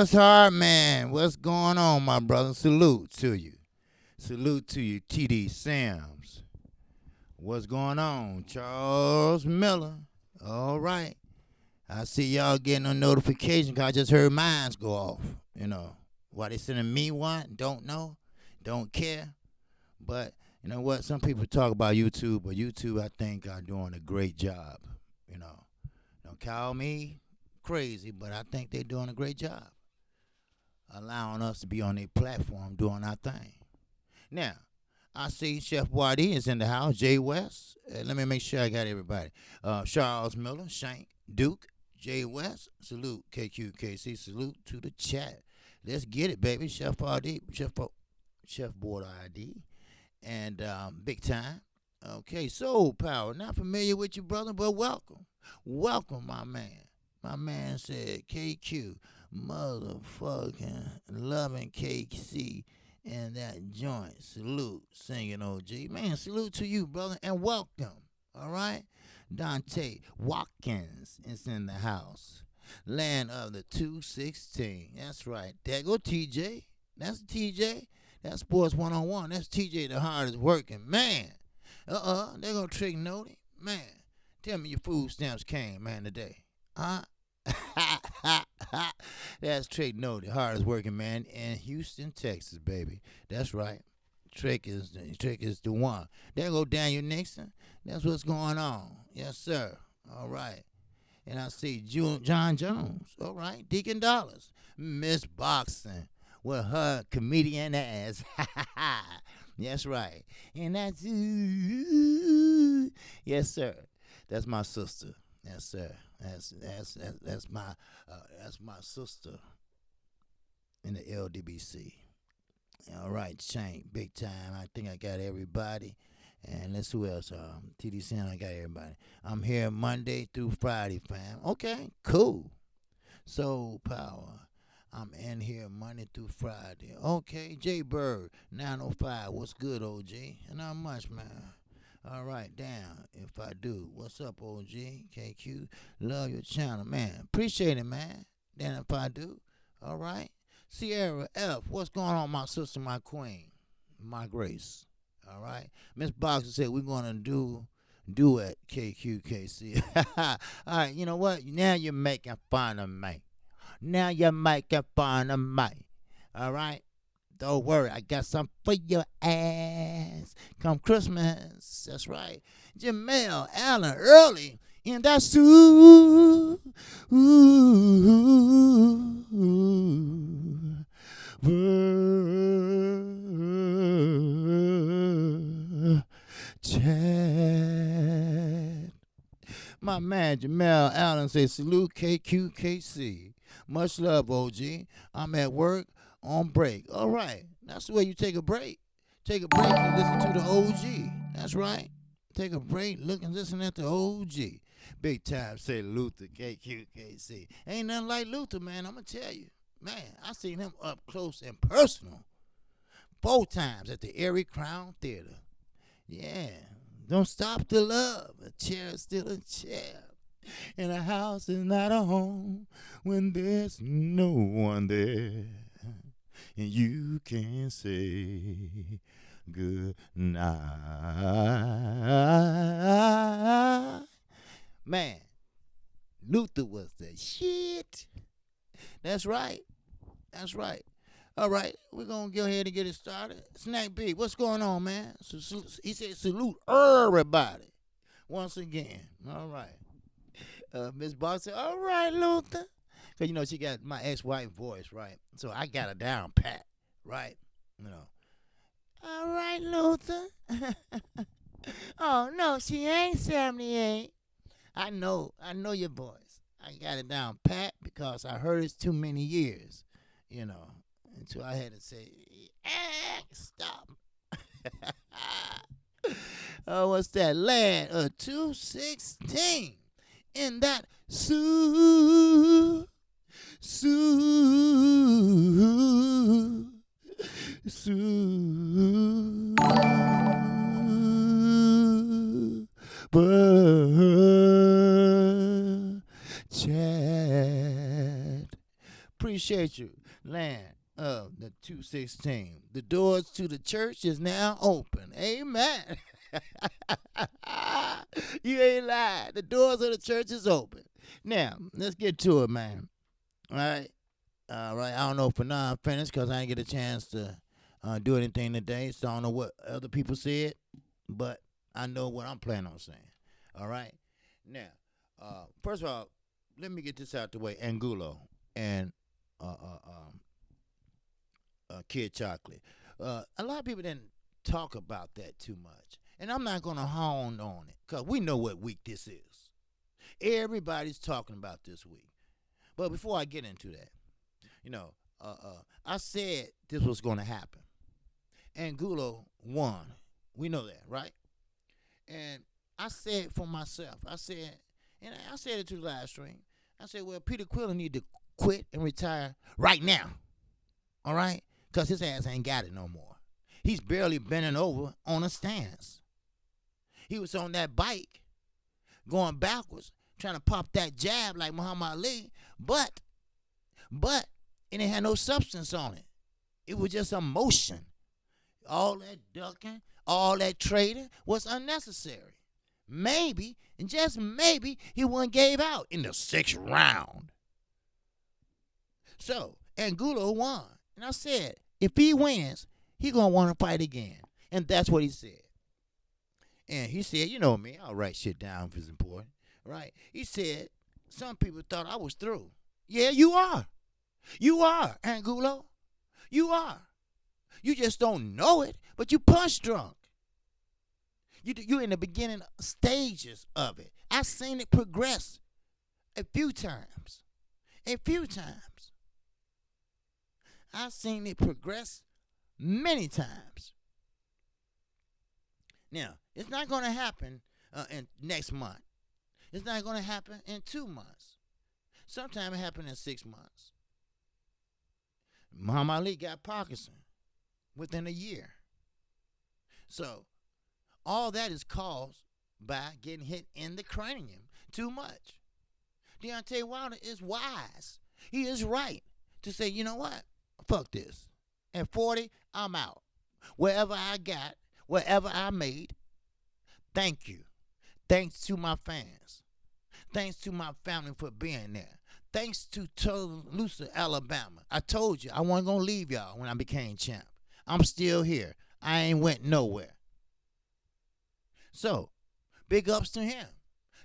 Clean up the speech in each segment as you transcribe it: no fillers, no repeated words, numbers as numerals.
What's hard, man? What's going on, my brother? Salute to you. Salute to you, TD Sams. What's going on, Charles Miller? All right. I see y'all getting a notification because I just heard mines go off. Why they sending me one? Don't know. Don't care. But you know what? Some people talk about YouTube, but YouTube, I think, are doing a great job. Don't call me crazy, but I think they're doing a great job allowing us to be on their platform doing our thing. Now, I see Chef Waddy is in the house. Jay West. Let me make sure I got everybody. Charles Miller, Shank, Duke, Jay West. Salute, KQKC. Salute to the chat. Let's get it, baby. Chef Waddy, Chef Board ID, and Big Time. Okay, Soul Power. Not familiar with you, brother, but welcome. Welcome, my man. My man said KQ, motherfucking loving KC and that joint. Salute, singing OG. Man, salute to you, brother, and welcome. All right? Dante Watkins is in the house. Land of the 216. That's right. There go TJ. That's TJ. That's Sports 101. That's TJ, the hardest working man. They're going to trick Nody. Man, tell me your food stamps came, man, today. Huh? That's Trick Nody, hardest working man in Houston, Texas, baby. That's right. Trick is the one. There go Daniel Nixon. That's what's going on. Yes, sir. All right. And I see John Jones. All right. Deacon Dollars. Miss Boxing with her comedian ass. That's right. And that's yes, sir. That's my sister. Yes, sir. That's my sister in the LDBC. All right, Shank, Big Time. I think I got everybody. And let's who else? TD Sen, I got everybody. I'm here Monday through Friday, fam. Okay, cool. Soul Power. I'm in here Monday through Friday. Okay, J Bird, 905. What's good, OG? Not much, man. All right, damn, if I do. What's up, OG? KQ, love your channel, man. Appreciate it, man. Then if I do, all right. Sierra F, what's going on, my sister, my queen, my grace? All right. Miss Boxer said we're going to do it, KQKC. All right, you know what? Now you're making fun of me. Now you're making fun of me. All right? Don't worry, I got something for your ass. Come Christmas, that's right. Jamel Allen early in that suit. Chad. My man Jamel Allen says salute KQKC. Much love, OG. I'm at work on break. All right. That's the way you take a break. Take a break and listen to the OG. That's right. Take a break, look and listen at the OG. Big Time say Luther, KQKC. Ain't nothing like Luther, man. I'm going to tell you. Man, I seen him up close and personal 4 times at the Erie Crown Theater. Yeah. Don't stop the love. A chair is still a chair. And a house is not a home when there's no one there. And you can say good night. Man, Luther was the shit. That's right. That's right. All right, we're going to go ahead and get it started. Snack B, what's going on, man? He said salute everybody once again. All right. Miss Boss said, all right, Luther. Because, she got my ex-wife voice, right? So I got her down pat, right? All right, Luther. Oh, no, she ain't 78. I know your voice. I got it down pat because I heard it too many years, until I had to say, stop. Oh, what's that? Land of 216 in that super chat appreciate you, land of the 216. The doors to the church is now open. Amen. You ain't lying. The doors of the church is open. Now, let's get to it, man. All right. All right. I don't know for now I'm finished because I didn't get a chance to do anything today. So I don't know what other people said, but I know what I'm planning on saying. All right. Now, first of all, let me get this out the way. Angulo and Kid Chocolate. A lot of people didn't talk about that too much. And I'm not going to hone on it because we know what week this is. Everybody's talking about this week. But before I get into that, I said this was going to happen. Angulo won. We know that, right? And I said for myself, I said it to the live stream. I said, well, Peter Quillen need to quit and retire right now. All right? Because his ass ain't got it no more. He's barely bending over on a stance. He was on that bike going backwards, trying to pop that jab like Muhammad Ali, but it didn't have no substance on it. It was just a motion. All that ducking, all that trading was unnecessary. Maybe, and just maybe, he wouldn't gave out in the 6th round. So, Angulo won. And I said, if he wins, he going to want to fight again. And that's what he said. And he said, you know me, I'll write shit down if it's important, right? He said, some people thought I was through. Yeah, you are. You are, Angulo. You are. You just don't know it, but you punch drunk. You're in the beginning stages of it. I've seen it progress a few times. A few times. I've seen it progress many times. Now, it's not going to happen in next month. It's not going to happen in 2 months. Sometime it happened in 6 months. Muhammad Ali got Parkinson within a year. So, all that is caused by getting hit in the cranium too much. Deontay Wilder is wise. He is right to say, you know what? Fuck this. At 40, I'm out. Wherever I got, wherever I made, thank you. Thanks to my fans. Thanks to my family for being there. Thanks to Tuscaloosa, Alabama. I told you I wasn't going to leave y'all when I became champ. I'm still here. I ain't went nowhere. So, big ups to him.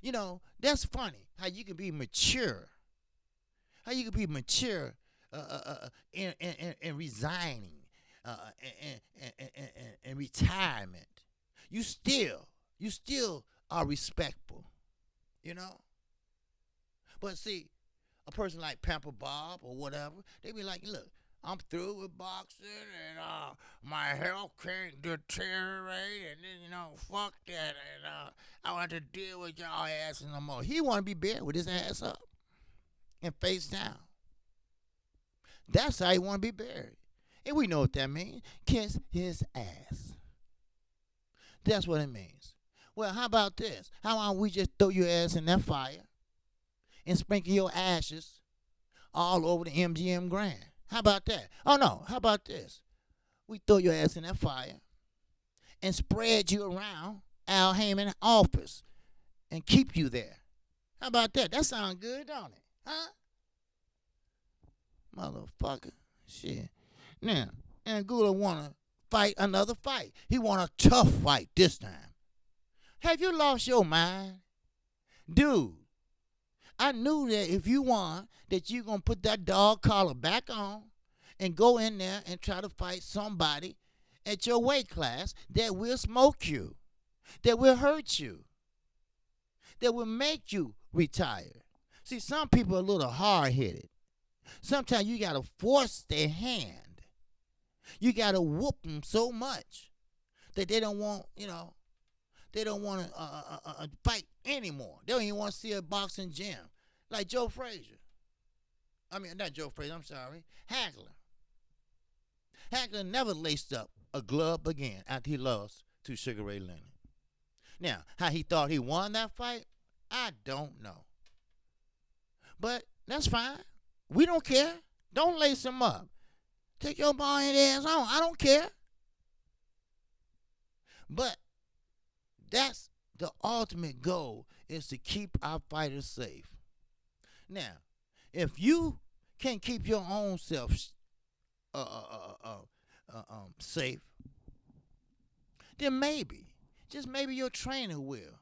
You know, that's funny how you can be mature. How you can be mature in resigning and retirement. You still are respectful, you know? But see, a person like Pamper Bob or whatever, they be like, look, I'm through with boxing and my health can't deteriorate and then, fuck that and I don't have to deal with y'all asses no more. He want to be buried with his ass up and face down. That's how he want to be buried. And we know what that means. Kiss his ass. That's what it means. Well, how about this? How about we just throw your ass in that fire and sprinkle your ashes all over the MGM Grand? How about that? Oh, no. How about this? We throw your ass in that fire and spread you around Al Heyman's office and keep you there. How about that? That sounds good, don't it? Huh? Motherfucker. Shit. Now, Angulo want to fight another fight. He want a tough fight this time. Have you lost your mind? Dude, I knew that if you won, that you're going to put that dog collar back on and go in there and try to fight somebody at your weight class that will smoke you, that will hurt you, that will make you retire. See, some people are a little hard-headed. Sometimes you got to force their hand. You got to whoop them so much that they don't want, they don't want to fight anymore. They don't even want to see a boxing gym. Like Joe Frazier. I mean, not Joe Frazier, I'm sorry. Hagler. Hagler never laced up a glove again after he lost to Sugar Ray Leonard. Now, how he thought he won that fight, I don't know. But that's fine. We don't care. Don't lace him up. Take your bald ass on. I don't care. But that's the ultimate goal, is to keep our fighters safe. Now, if you can't keep your own self safe, then maybe, just maybe your trainer will.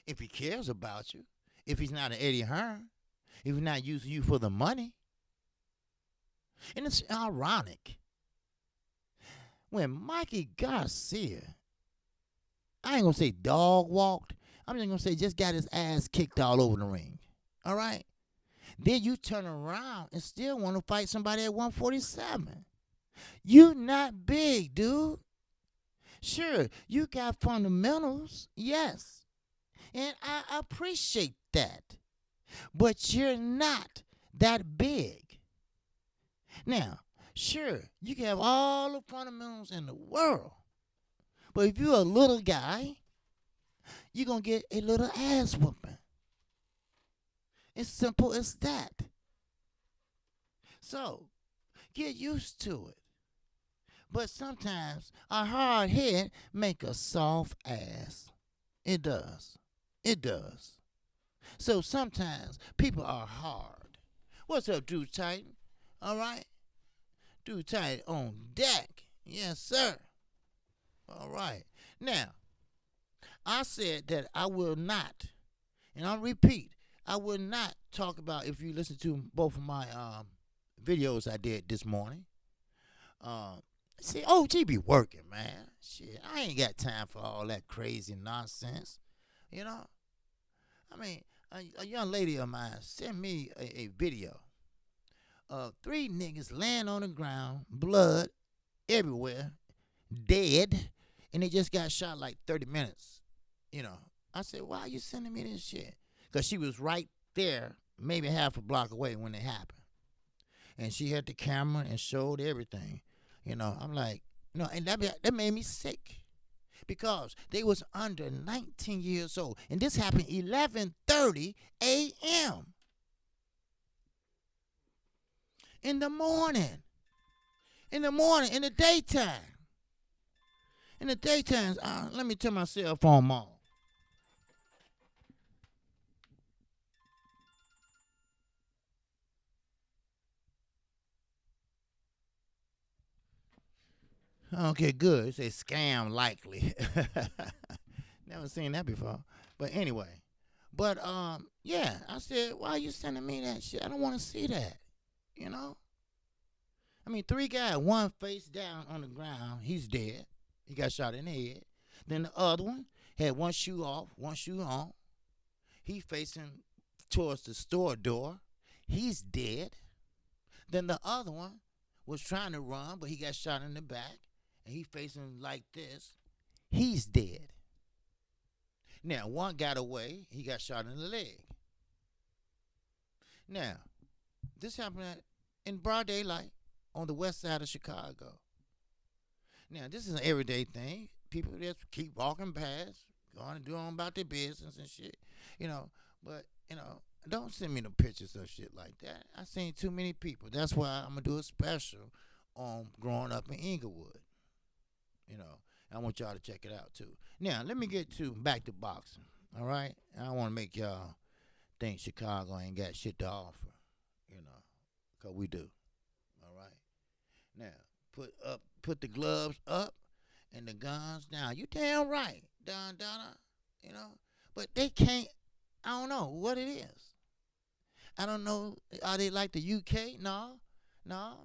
If he cares about you, if he's not an Eddie Hearn, if he's not using you for the money. And it's ironic. When Mikey Garcia, I ain't gonna say dog walked, I'm just gonna say just got his ass kicked all over the ring. All right? Then you turn around and still want to fight somebody at 147. You not big, dude. Sure, you got fundamentals, yes. And I appreciate that. But you're not that big. Now, sure, you can have all the fundamentals in the world. But if you're a little guy, you're going to get a little ass whooping. It's simple as that. So, get used to it. But sometimes a hard head make a soft ass. It does. It does. So sometimes people are hard. What's up, Drew Titan? All right? Drew Titan on deck. Yes, sir. All right. Now, I said that I will not, and I'll repeat, I will not talk about, if you listen to both of my videos I did this morning. See, OG be working, man. Shit, I ain't got time for all that crazy nonsense. You know? I mean, a young lady of mine sent me a video of 3 niggas laying on the ground, blood everywhere, dead, and they just got shot like 30 minutes. You know, I said, why are you sending me this shit? Because she was right there, maybe half a block away when it happened. And she had the camera and showed everything. You know, I'm like, you know, and that made me sick. Because they was under 19 years old. And this happened 11:30 a.m. In the morning. In the daytime. In the daytime, let me turn my cell phone on. Okay, good. It says scam likely. Never seen that before. But anyway. But yeah, I said, why are you sending me that shit? I don't want to see that. You know? I mean, 3 guys, one face down on the ground, he's dead. He got shot in the head. Then the other one had one shoe off, one shoe on. He facing towards the store door. He's dead. Then the other one was trying to run, but he got shot in the back. And he facing like this. He's dead. Now, one got away. He got shot in the leg. Now, this happened in broad daylight on the west side of Chicago. Now, this is an everyday thing. People just keep walking past, going and doing about their business and shit. You know, but, you know, don't send me no pictures of shit like that. I seen too many people. That's why I'm going to do a special on growing up in Inglewood. You know, I want y'all to check it out, too. Now, let me get back to boxing, all right? I don't want to make y'all think Chicago ain't got shit to offer, you know, because we do, all right? Now, put the gloves up and the guns down. You damn right, Donna, you know? But they can't, I don't know what it is. I don't know, are they like the UK? No,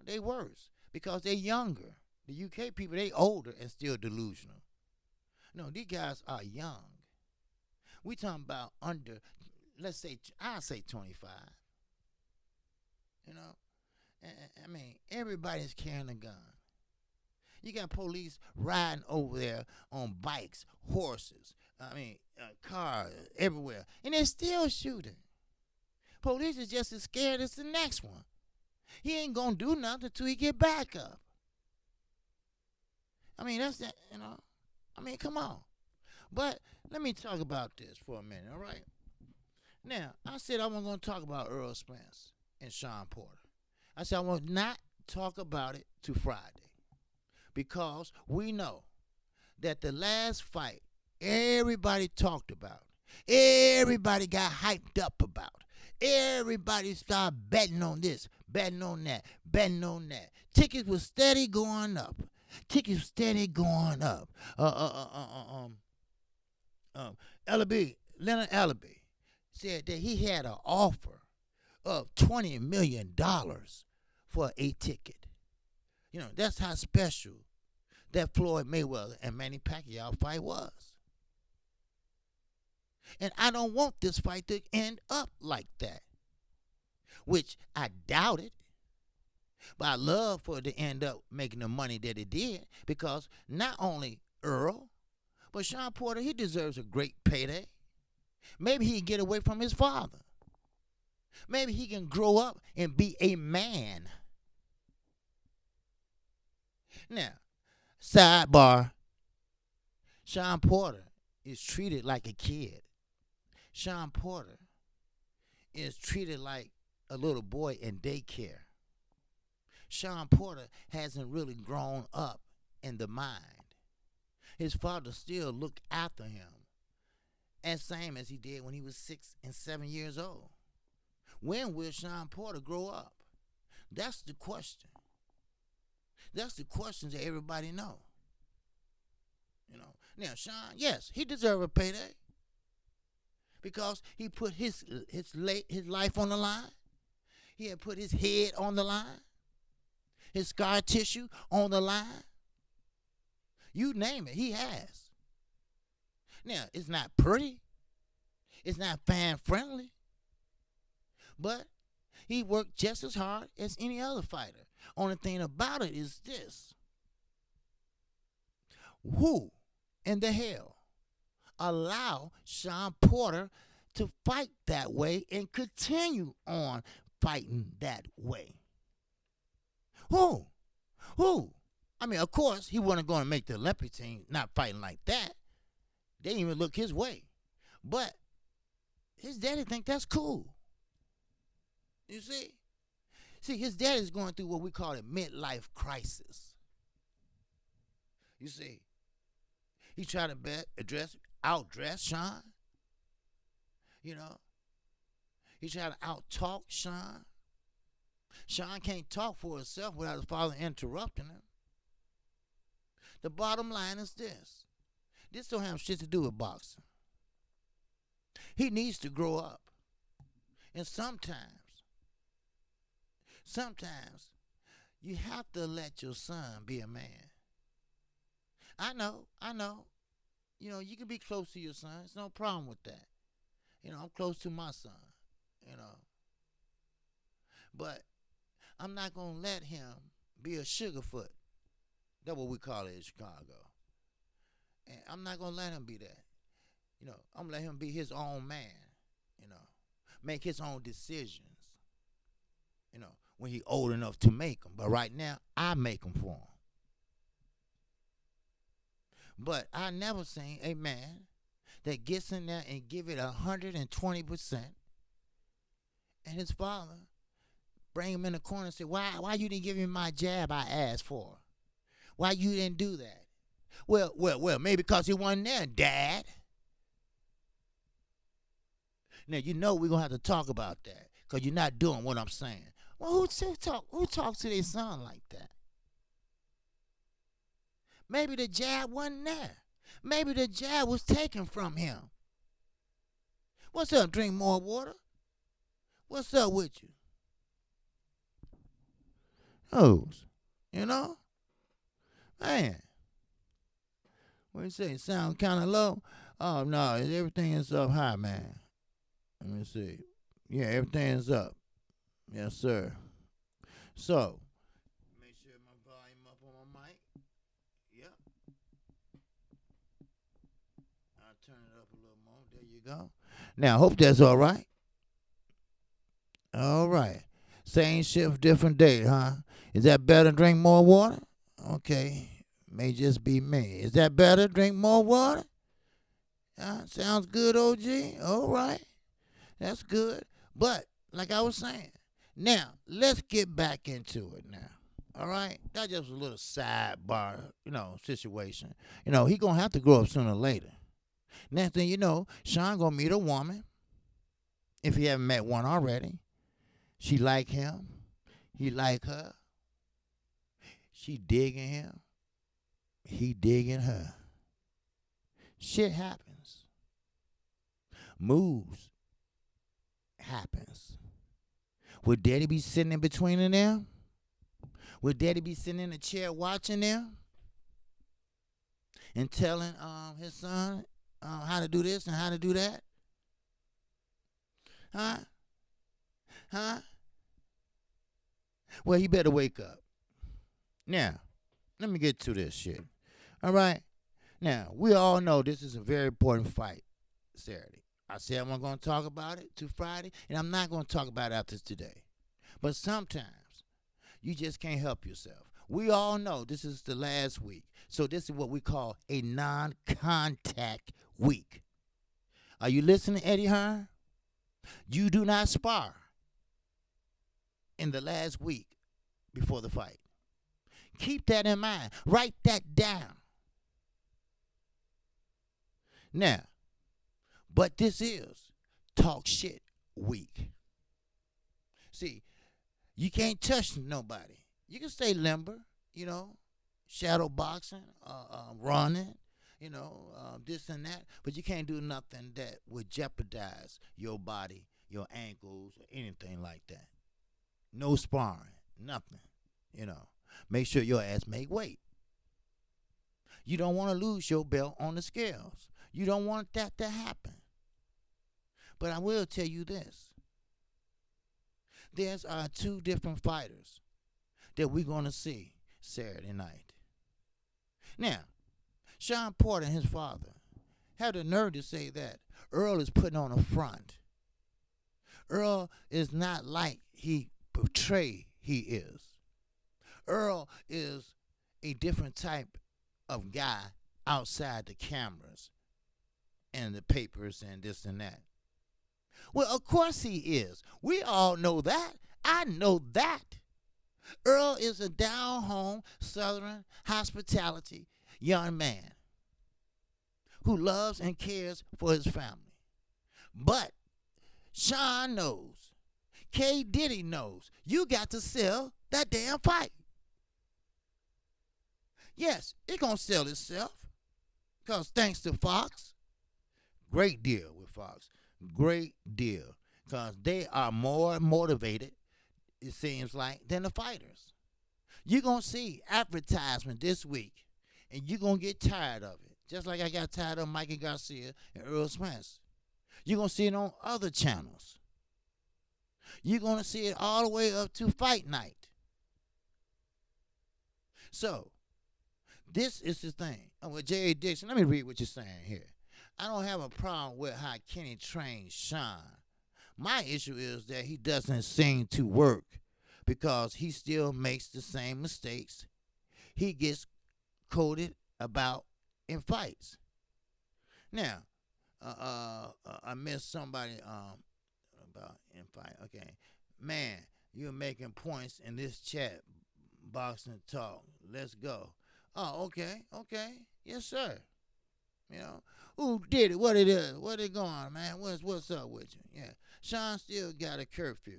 they worse because they younger. The UK people, they older and still delusional. No, these guys are young. We talking about under, let's say, I'll say 25. You know? I mean, everybody's carrying a gun. You got police riding over there on bikes, horses, cars, everywhere. And they're still shooting. Police is just as scared as the next one. He ain't going to do nothing until he get back up. I mean, that's that, you know. I mean, come on. But let me talk about this for a minute, all right? Now, I said I wasn't going to talk about Earl Spence and Sean Porter. I said I will not talk about it to Friday because we know that the last fight everybody talked about, everybody got hyped up about, everybody started betting on this, betting on that, betting on that. Tickets was steady going up. Tickets steady going up. Leonard Ellaby said that he had an offer of $20 million for a ticket. You know, that's how special that Floyd Mayweather and Manny Pacquiao fight was. And I don't want this fight to end up like that, which I doubt it. But I love for it to end up making the money that it did because not only Earl, but Sean Porter, he deserves a great payday. Maybe he can get away from his father. Maybe he can grow up and be a man. Now, sidebar, Sean Porter is treated like a kid. Sean Porter is treated like a little boy in daycare. Sean Porter hasn't really grown up in the mind. His father still looked after him as same as he did when he was 6 and 7 years old. When will Sean Porter grow up? That's the question. That's the question that everybody know. You know. Now, Sean, yes, he deserves a payday because he put his life on the line. He had put his head on the line, his scar tissue on the line. You name it, he has. Now, it's not pretty. It's not fan friendly. But he worked just as hard as any other fighter. Only thing about it is this. Who in the hell allow Sean Porter to fight that way and continue on fighting that way? Who? I mean, of course, he wasn't going to make the Olympic team not fighting like that. They didn't even look his way. But his daddy think that's cool. You see? See, his daddy's going through what we call a midlife crisis. You see? He tried to outdress Sean. You know? He tried to out-talk Sean. Sean can't talk for himself without his father interrupting him. The bottom line is this. This don't have shit to do with boxing. He needs to grow up. And sometimes you have to let your son be a man. I know. You know, you can be close to your son. There's no problem with that. You know, I'm close to my son, you know. But I'm not going to let him be a sugarfoot. That's what we call it in Chicago. And I'm not going to let him be that. You know, I'm going to let him be his own man, you know. Make his own decisions, you know, when he's old enough to make them. But right now, I make them for him. But I never seen a man that gets in there and give it 120%, and his father bring him in the corner and say, why you didn't give me my jab I asked for? Why you didn't do that? Well, maybe because he wasn't there, Dad. Now, you know we're going to have to talk about that because you're not doing what I'm saying. Well, who talks to their son like that? Maybe the jab wasn't there. Maybe the jab was taken from him. What's up? Drink more water? What's up with you? Oh, you know? Man. What you say? Sound kind of low? Oh, no. Everything is up high, man. Let me see. Yeah, everything is up. Yes, sir. So, make sure my volume up on my mic. Yep. I'll turn it up a little more. There you go. Now, hope that's all right. All right. Same shift, different day, huh? Is that better? Drink more water? Okay. May just be me. Is that better? Drink more water? Sounds good, OG. All right. That's good. But, like I was saying, Now, let's get back into it now. All right? That just was a little sidebar, situation. He going to have to grow up sooner or later. Next thing you know, Sean going to meet a woman, if he haven't met one already. She like him. He like her. She digging him. He digging her. Shit happens. Moves happens. Would daddy be sitting in between of them? Would daddy be sitting in a chair watching them and telling his son how to do this and how to do that? Huh? Huh? Well, he better wake up. Now, let me get to this shit. All right? Now, we all know this is a very important fight Saturday. I said I'm going to talk about it to Friday, and I'm not going to talk about it after today. But sometimes you just can't help yourself. We all know this is the last week. So this is what we call a non-contact week. Are you listening, Eddie Hearn? You do not spar in the last week before the fight. Keep that in mind. Write that down. Now, but this is talk shit week. See, you can't touch nobody. You can stay limber, shadow boxing, running, this and that. But you can't do nothing that would jeopardize your body, your ankles, or anything like that. No sparring, nothing, Make sure your ass make weight. You don't want to lose your belt on the scales. You don't want that to happen. But I will tell you this. There's two different fighters that we're going to see Saturday night. Now, Sean Porter and his father have the nerve to say that Earl is putting on a front. Earl is not like he portray he is. Earl is a different type of guy outside the cameras and the papers and this and that. Well, of course he is. We all know that. I know that. Earl is a down-home, southern hospitality young man who loves and cares for his family. But Sean knows, K. Diddy knows, you got to sell that damn fight. Yes, it's going to sell itself because thanks to Fox, great deal with Fox. Great deal. Because they are more motivated, it seems like, than the fighters. You're going to see advertisement this week, and you're going to get tired of it. Just like I got tired of Mikey Garcia and Earl Spence. You're going to see it on other channels. You're going to see it all the way up to fight night. So, this is the thing. With J.A. Dixon, let me read what you're saying here. I don't have a problem with how Kenny trains Sean. My issue is that he doesn't seem to work because he still makes the same mistakes he gets quoted about in fights. Now, I missed somebody about in fight. Okay, man, you're making points in this chat. Boxing talk. Let's go. Oh, okay, yes, sir. Who did it? What it is? What it going, man? What's up with you? Yeah, Sean still got a curfew.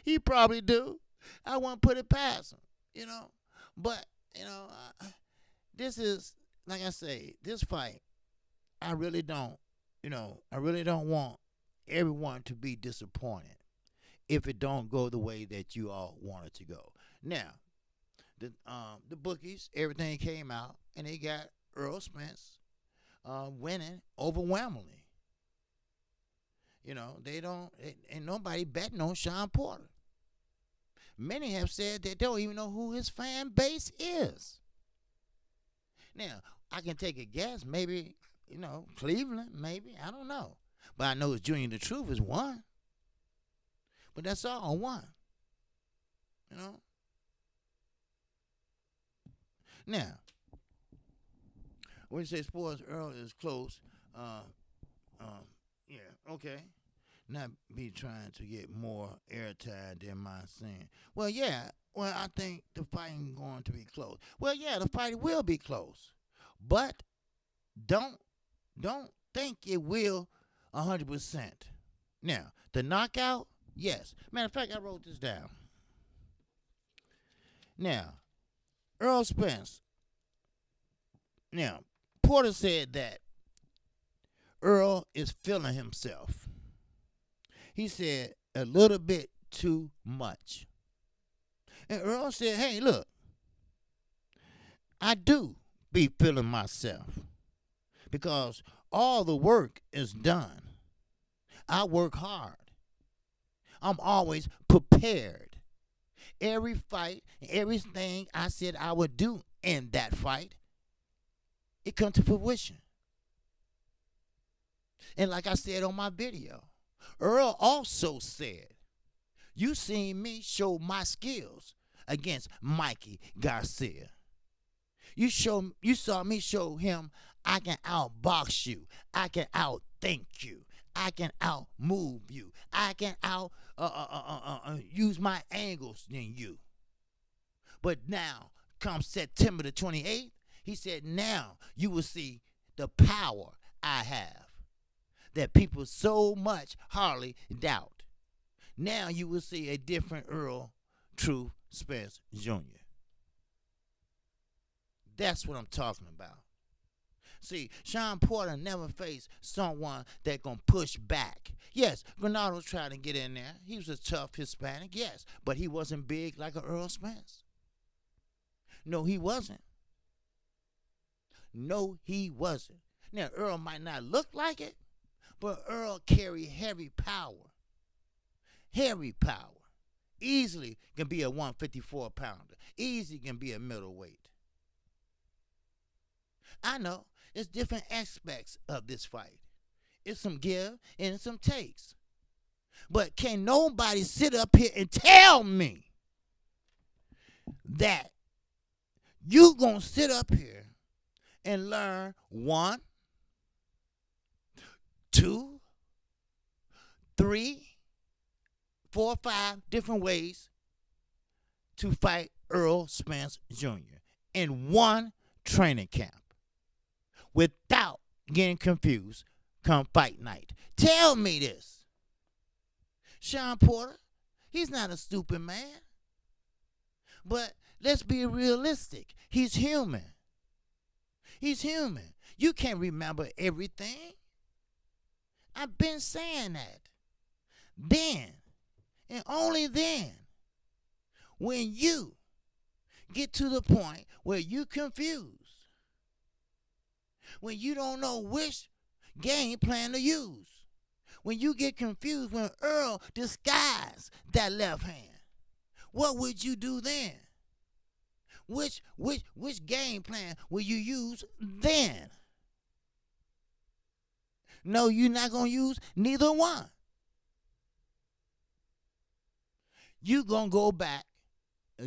He probably do. I won't put it past him, But this is like I say, this fight. I really don't, I really don't want everyone to be disappointed if it don't go the way that you all want it to go. Now, the bookies, everything came out, and they got Earl Spence winning overwhelmingly. Ain't nobody betting on Sean Porter. Many have said that they don't even know who his fan base is. Now, I can take a guess, maybe, Cleveland, maybe, I don't know. But I know it's Junior the Truth is one. But that's all, one. Now, when you say sports, Earl is close. Yeah, okay. not be trying to get more airtime than my sin. Well, yeah. Well, I think the fighting going to be close. Well, yeah, the fight will be close, but don't don't think it will 100%. Now, the knockout, yes. Matter of fact, I wrote this down. Now, Earl Spence. Now, Porter said that Earl is feeling himself. He said a little bit too much. And Earl said, hey, look, I do be feeling myself because all the work is done. I work hard. I'm always prepared. Every fight, everything I said I would do in that fight, it come to fruition. And like I said on my video, Earl also said, you seen me show my skills against Mikey Garcia. You saw me show him I can outbox you. I can outthink you. I can outmove you. I can use my angles than you. But now, come September the 28th, he said, now you will see the power I have that people so much hardly doubt. Now you will see a different Earl Truth Spence Jr. That's what I'm talking about. See, Sean Porter never faced someone that gonna push back. Yes, Granado tried to get in there. He was a tough Hispanic, yes, but he wasn't big like a Earl Spence. No, he wasn't. No, he wasn't. Now, Earl might not look like it, but Earl carried heavy power. Heavy power. Easily can be a 154 pounder. Easily can be a middleweight. I know it's different aspects of this fight. It's some give and some takes. But can nobody sit up here and tell me that you gonna sit up here and learn 1, 2, 3, 4, 5 different ways to fight Earl Spence Jr. in one training camp without getting confused come fight night. Tell me this. Sean Porter, he's not a stupid man. But let's be realistic. He's human. He's human. You can't remember everything. I've been saying that. Then, and only then, when you get to the point where you confused, when you don't know which game plan to use, when you get confused, when Earl disguised that left hand, what would you do then? Which game plan will you use then? No, you're not going to use neither one. You're going to go back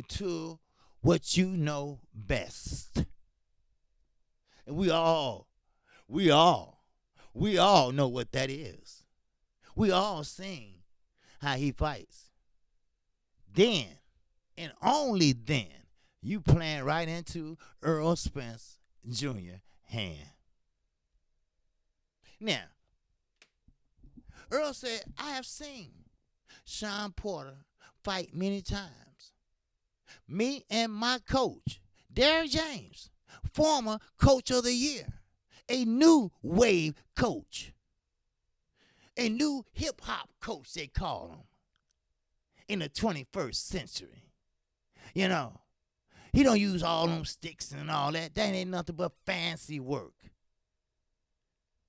to what you know best. And we all know what that is. We all seen how he fights. Then, and only then, you playing right into Earl Spence Jr. hand. Now, Earl said, I have seen Sean Porter fight many times. Me and my coach, Derrick James, former coach of the year, a new wave coach, a new hip-hop coach, they call him, in the 21st century. You know, he don't use all them sticks and all that. That ain't nothing but fancy work.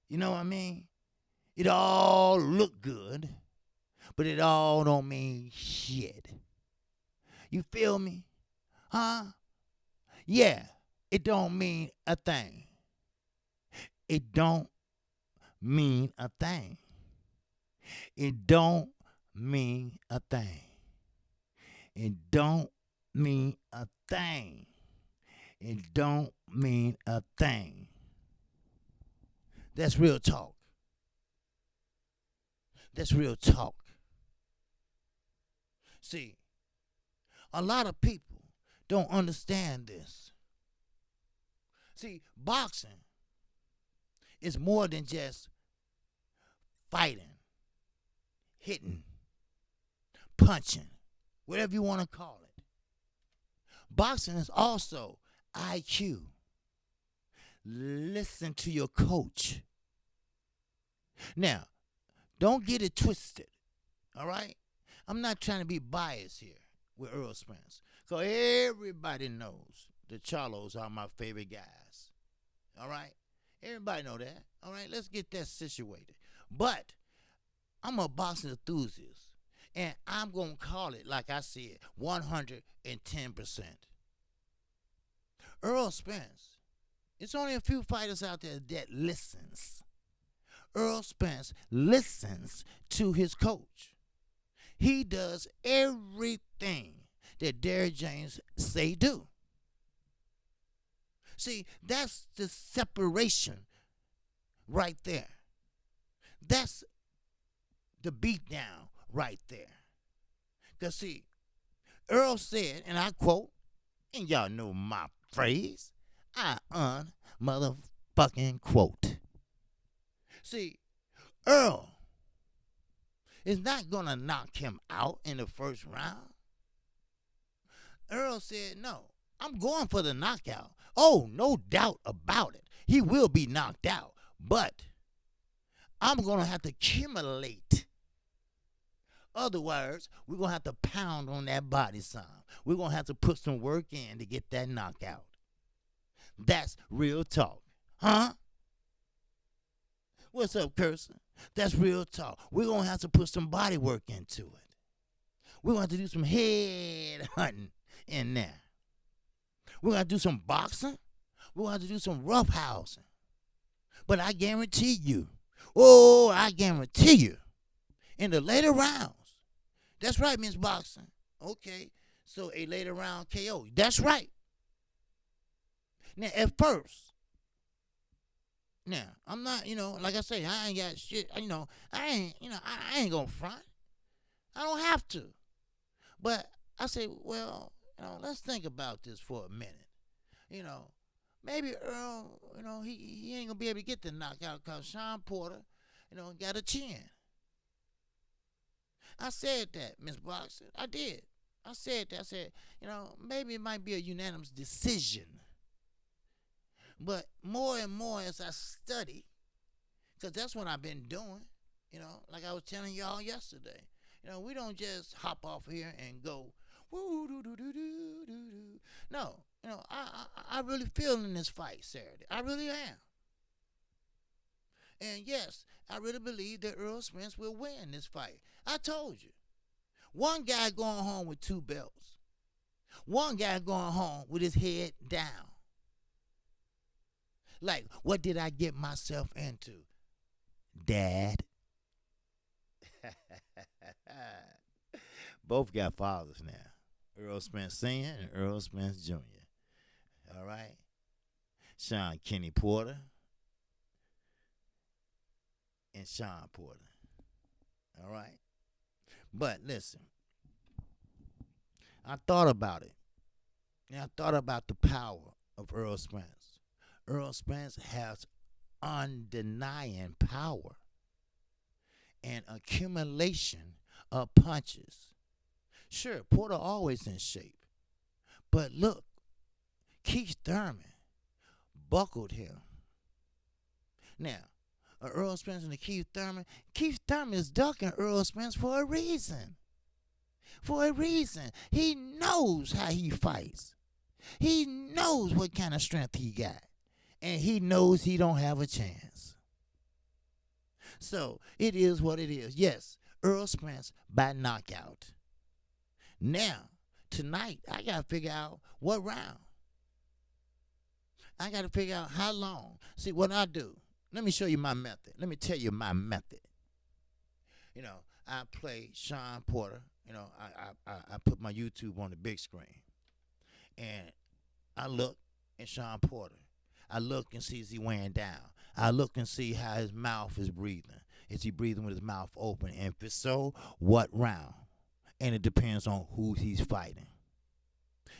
You know what I mean? It all look good, but it all don't mean shit. You feel me? Huh? Yeah, it don't mean a thing. It don't mean a thing. It don't mean a thing. It don't mean a thing. It don't mean a thing. That's real talk. That's real talk. See, a lot of people don't understand this. See, boxing is more than just fighting, hitting, punching, whatever you want to call it. Boxing is also IQ. Listen to your coach. Now, don't get it twisted, all right? I'm not trying to be biased here with Earl Spence, because everybody knows the Charlos are my favorite guys, all right? Everybody know that, all right? Let's get that situated. But I'm a boxing enthusiast, and I'm going to call it, like I said, 110%. Earl Spence, it's only a few fighters out there that listens. Earl Spence listens to his coach. He does everything that Derrick James say do. See, that's the separation right there. That's the beatdown right there. Because, see, Earl said, and I quote, and y'all know my phrase, I motherfucking quote. See, Earl is not going to knock him out in the first round. Earl said, no, I'm going for the knockout. Oh, no doubt about it. He will be knocked out. But I'm going to have to accumulate. Other words, we're going to have to pound on that body some. We're going to have to put some work in to get that knockout. That's real talk. Huh? What's up, Cursor? That's real talk. We're going to have to put some body work into it. We're going to have to do some head hunting in there. We're going to do some boxing. We're going to have to do some roughhousing. But I guarantee you, I guarantee you, in the later rounds, that's right, Miss Boxing. Okay, so a later round KO. That's right. Now, at first, now, I'm not, like I say, I ain't got shit, I ain't gonna front. I don't have to. But I say, well, let's think about this for a minute. Maybe Earl, he ain't gonna be able to get the knockout because Sean Porter, got a chin. I said that, Miss Boxer. I did. I said that. I said, maybe it might be a unanimous decision. But more and more as I study, because that's what I've been doing, like I was telling y'all yesterday. We don't just hop off here and go, woo doo doo doo doo doo doo. No, I really feel in this fight Saturday. I really am. And yes, I really believe that Earl Spence will win this fight. I told you. One guy going home with 2 belts. One guy going home with his head down. Like, what did I get myself into, Dad? Both got fathers now. Earl Spence Sr. and Earl Spence Jr. All right? Sean Kenny Porter and Sean Porter. All right? But listen, I thought about it. And I thought about the power of Earl Spence. Earl Spence has undenying power and accumulation of punches. Sure, Porter always in shape. But look, Keith Thurman buckled him. Now, Earl Spence and Keith Thurman is ducking Earl Spence for a reason. For a reason. He knows how he fights. He knows what kind of strength he got. And he knows he don't have a chance. So, it is what it is. Yes, Earl Spence by knockout. Now, tonight, I got to figure out what round. I got to figure out how long. See, what I do, let me show you my method. Let me tell you my method. I play Sean Porter. I put my YouTube on the big screen. And I look at Sean Porter. I look and see is he weighing down. I look and see how his mouth is breathing. Is he breathing with his mouth open? And if so, what round? And it depends on who he's fighting.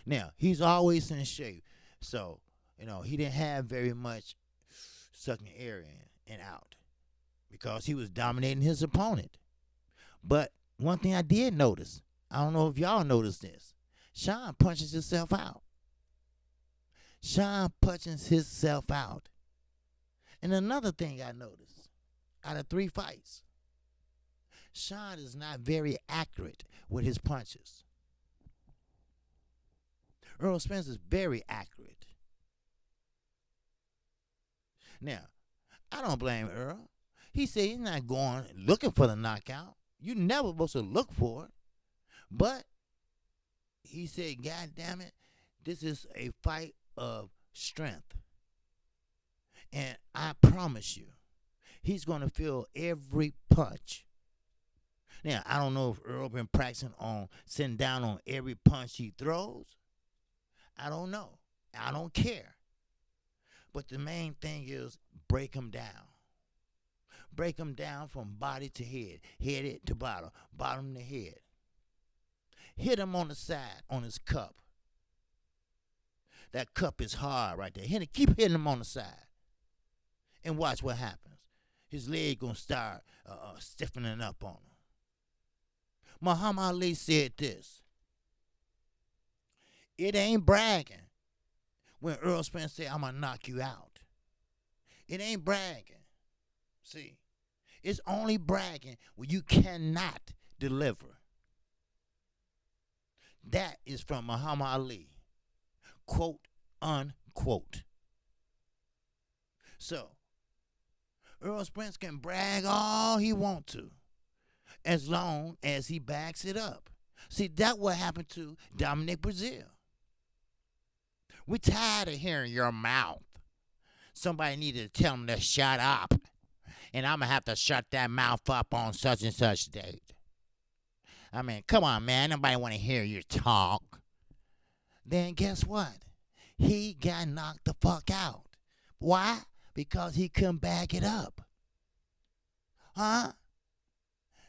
Now, he's always in shape. So, he didn't have very much sucking air in and out because he was dominating his opponent. But one thing I did notice, I don't know if y'all noticed this, Sean punches himself out. Sean punches himself out. And another thing I noticed, out of 3 fights, Sean is not very accurate with his punches. Earl Spence is very accurate. Now, I don't blame Earl. He said he's not going looking for the knockout. You're never supposed to look for it. But he said, God damn it, this is a fight of strength. And I promise you, he's going to feel every punch. Now, I don't know if Earl been practicing on sitting down on every punch he throws. I don't know. I don't care. But the main thing is break him down. Break him down from body to head to bottom, bottom to head. Hit him on the side, on his cup. That cup is hard right there. Keep hitting him on the side. And watch what happens. His leg going to start stiffening up on him. Muhammad Ali said this. It ain't bragging when Earl Spence said, I'm going to knock you out. It ain't bragging. See, it's only bragging when you cannot deliver. That is from Muhammad Ali. Quote, unquote. So, Earl Spence can brag all he wants to, as long as he backs it up. See, that's what happened to Dominic Brazil. We're tired of hearing your mouth. Somebody needed to tell him to shut up. And I'm going to have to shut that mouth up on such and such date. I mean, come on, man. Nobody want to hear you talk. Then guess what? He got knocked the fuck out. Why? Because he couldn't back it up. Huh?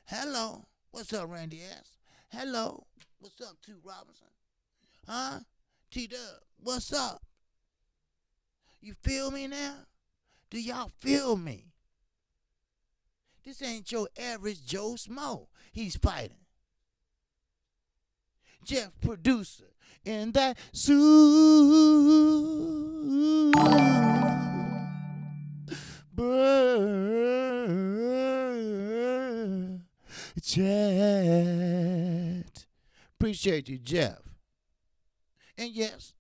Hello. What's up, Randy S? Hello. What's up, T. Robinson? Huh? T-Dub. What's up? You feel me now? Do y'all feel me? This ain't your average Joe Smo he's fighting. Jeff Producer in that suit. Chat. Appreciate you, Jeff. And yes,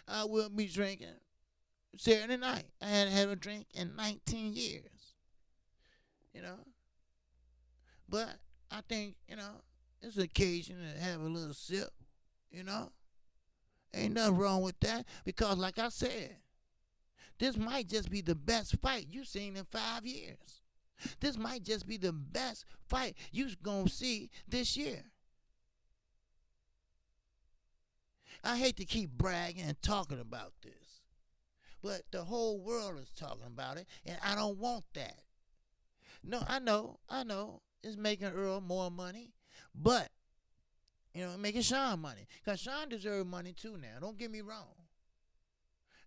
I will be drinking Saturday night. I hadn't had a drink in 19 years. But I think, it's an occasion to have a little sip, Ain't nothing wrong with that because, like I said, this might just be the best fight you've seen in 5 years. This might just be the best fight you're going to see this year. I hate to keep bragging and talking about this, but the whole world is talking about it, and I don't want that. No, I know, it's making Earl more money, but, making Sean money, because Sean deserves money too now, don't get me wrong.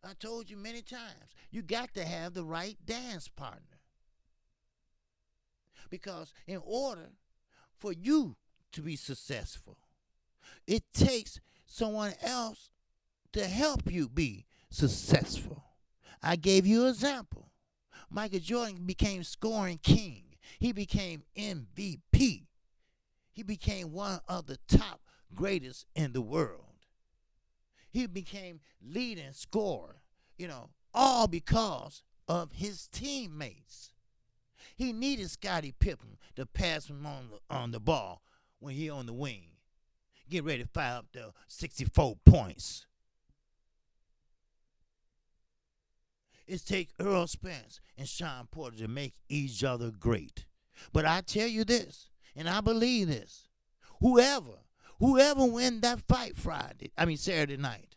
I told you many times, you got to have the right dance partner, because in order for you to be successful, it takes someone else to help you be successful. I gave you an example. Michael Jordan became scoring king. He became MVP. He became one of the top greatest in the world. He became leading scorer, all because of his teammates. He needed Scottie Pippen to pass him on the ball when he on the wing. Get ready to fire up the 64 points. It takes Earl Spence and Sean Porter to make each other great. But I tell you this, and I believe this, whoever win that fight Saturday night,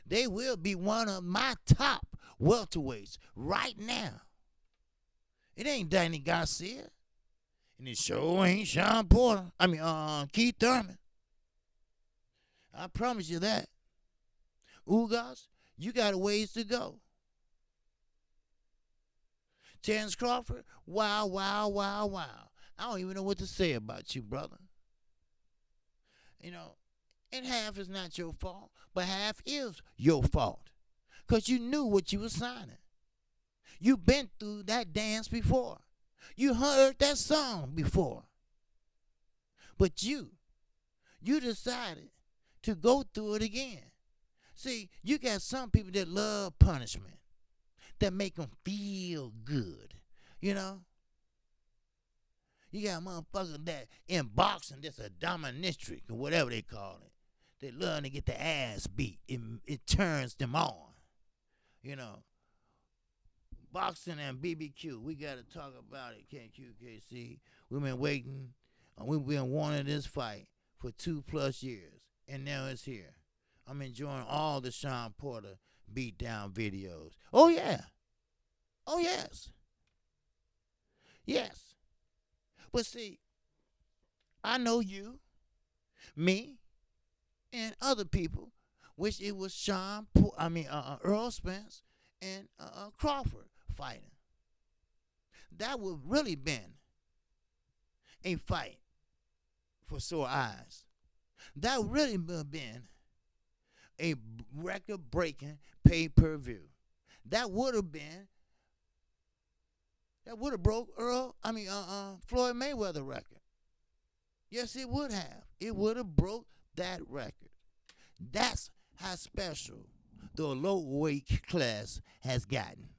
they will be one of my top welterweights right now. It ain't Danny Garcia. And it sure ain't Sean Porter. Keith Thurman. I promise you that. Ugas, you got a ways to go. Terrence Crawford, wow, wow, wow, wow. I don't even know what to say about you, brother. You know, and half is not your fault, but half is your fault. Because you knew what you were signing. You've been through that dance before. You heard that song before. But you decided to go through it again. See, you got some people that love punishment, that make them feel good, you know? You got motherfuckers that in boxing, that's a dominatrix or whatever they call it. They love to get their ass beat. It turns them on, you know? Boxing and BBQ, we got to talk about it, KQKC. We've been waiting, we've been wanting this fight for 2+ years, and now it's here. I'm enjoying all the Sean Porter beatdown videos. Oh, yeah. Oh, yes. Yes. But see, I know you, me, and other people wish it was Earl Spence and Crawford fighting. That would really been a fight for sore eyes. That would really have been a record-breaking pay-per-view. That would have broke Floyd Mayweather record. Yes, it would have. It would have broke that record. That's how special the low weight class has gotten.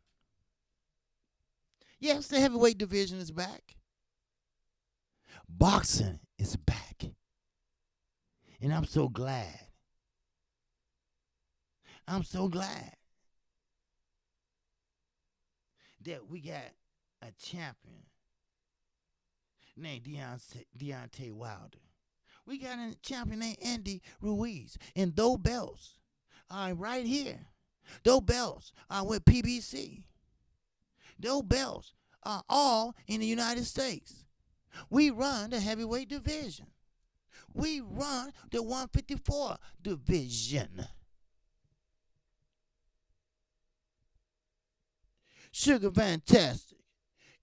Yes, the heavyweight division is back. Boxing is back. And I'm so glad. I'm so glad that we got a champion named Deontay Wilder. We got a champion named Andy Ruiz. And those belts are right here. Those belts are with PBC. Those belts are all in the United States. We run the heavyweight division. We run the 154 division. Sugar Fantastic.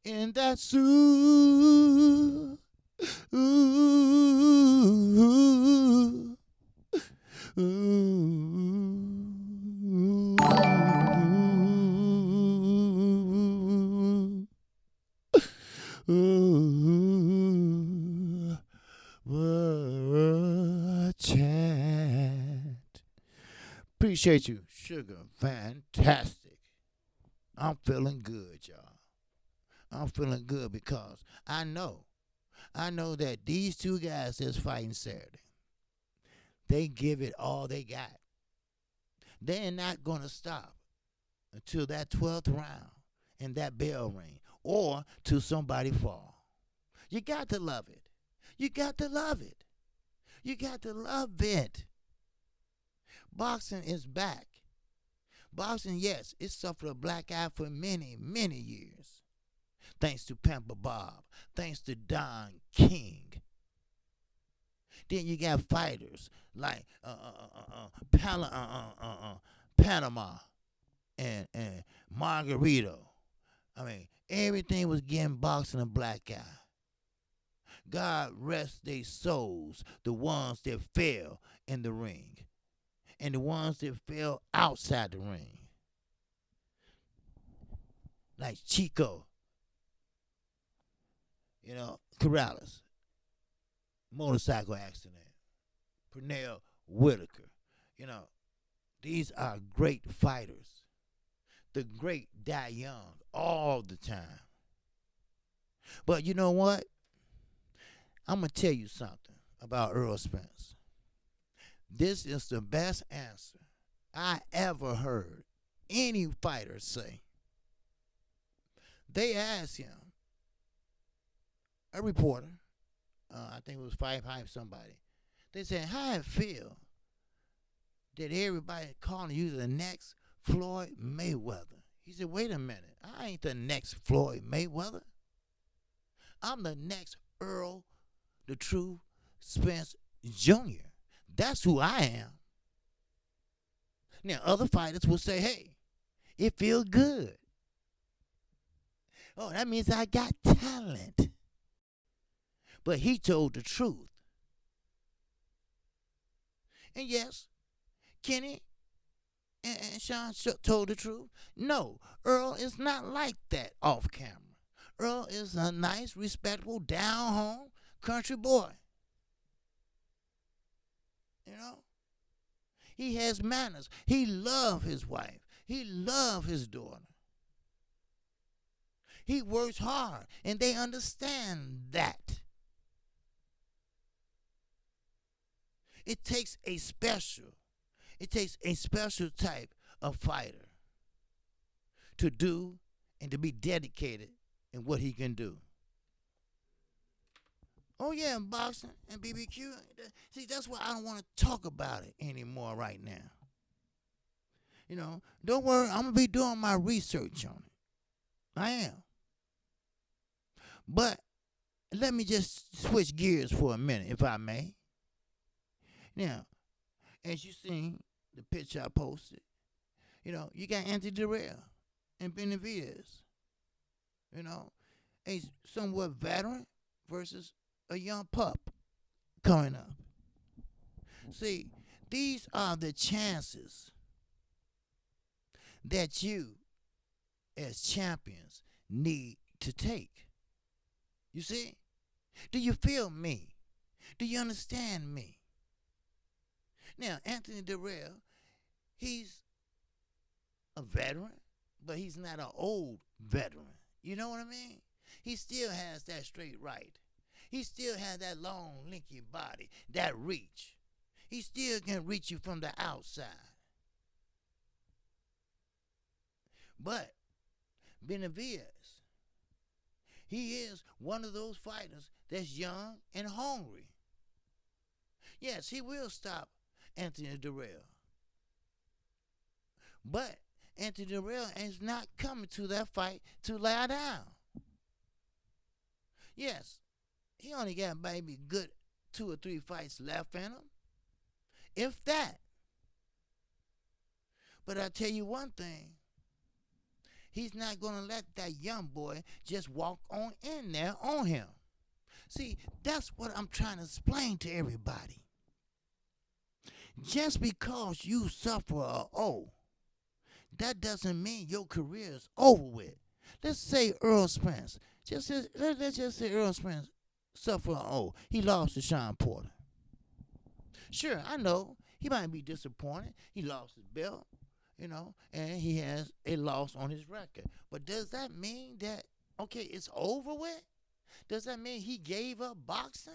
And that's ooh, ooh, ooh, ooh, chat. Appreciate you, Sugar Fantastic. I'm feeling good, y'all. I'm feeling good because I know that these two guys that's fighting Saturday, they give it all they got. They're not going to stop until that 12th round and that bell ring or till somebody fall. You got to love it. You got to love it. You got to love it. Boxing is back. Boxing, yes, it suffered a black eye for many, many years. Thanks to Pamper Bob. Thanks to Don King. Then you got fighters like Panama and Margarito. I mean, everything was getting boxing a black eye. God rest their souls, the ones that fell in the ring and the ones that fell outside the ring. Like Chico, Corrales, motorcycle accident, Pernell Whitaker. These are great fighters. The great die young all the time. But you know what? I'm going to tell you something about Earl Spence. This is the best answer I ever heard any fighter say. They asked him, a reporter, I think it was Five Hype somebody, they said, how it feel that everybody calling you the next Floyd Mayweather? He said, wait a minute. I ain't the next Floyd Mayweather. I'm the next Earl, the true Spence Jr. That's who I am. Now, other fighters will say, hey, it feels good. Oh, that means I got talent. But he told the truth. And yes, Kenny and Sean told the truth. No, Earl is not like that off camera. Earl is a nice, respectable, down-home country boy. You know? He has manners. He loves his wife. He loves his daughter. He works hard, and they understand that. It takes a special type of fighter to do and to be dedicated in what he can do. Oh yeah, in boxing and BBQ. See, that's why I don't want to talk about it anymore right now. You know, don't worry, I'm going to be doing my research on it. I am. But let me just switch gears for a minute, if I may. Now, as you seen the picture I posted, you know, you got Anthony Durrell and Benavidez. You know, a somewhat veteran versus a young pup coming up. See, these are the chances that you, as champions, need to take. You see? Do you feel me? Do you understand me? Now, Anthony Durrell, he's a veteran, but he's not an old veteran. You know what I mean? He still has that straight right. He still has that long, linky body, that reach. He still can reach you from the outside. But Benavidez, he is one of those fighters that's young and hungry. Yes, he will stop Anthony Durrell. But Anthony Durrell is not coming to that fight to lie down. Yes, he only got maybe good 2 or 3 fights left in him, if that. But I tell you one thing, he's not going to let that young boy just walk on in there on him. See, that's what I'm trying to explain to everybody. Just because you suffer a O, that doesn't mean your career is over with. Let's say Earl Spence. Let's just say Earl Spence suffered an O. He lost to Sean Porter. Sure, I know he might be disappointed. He lost his belt, you know, and he has a loss on his record. But does that mean that, okay, it's over with? Does that mean he gave up boxing?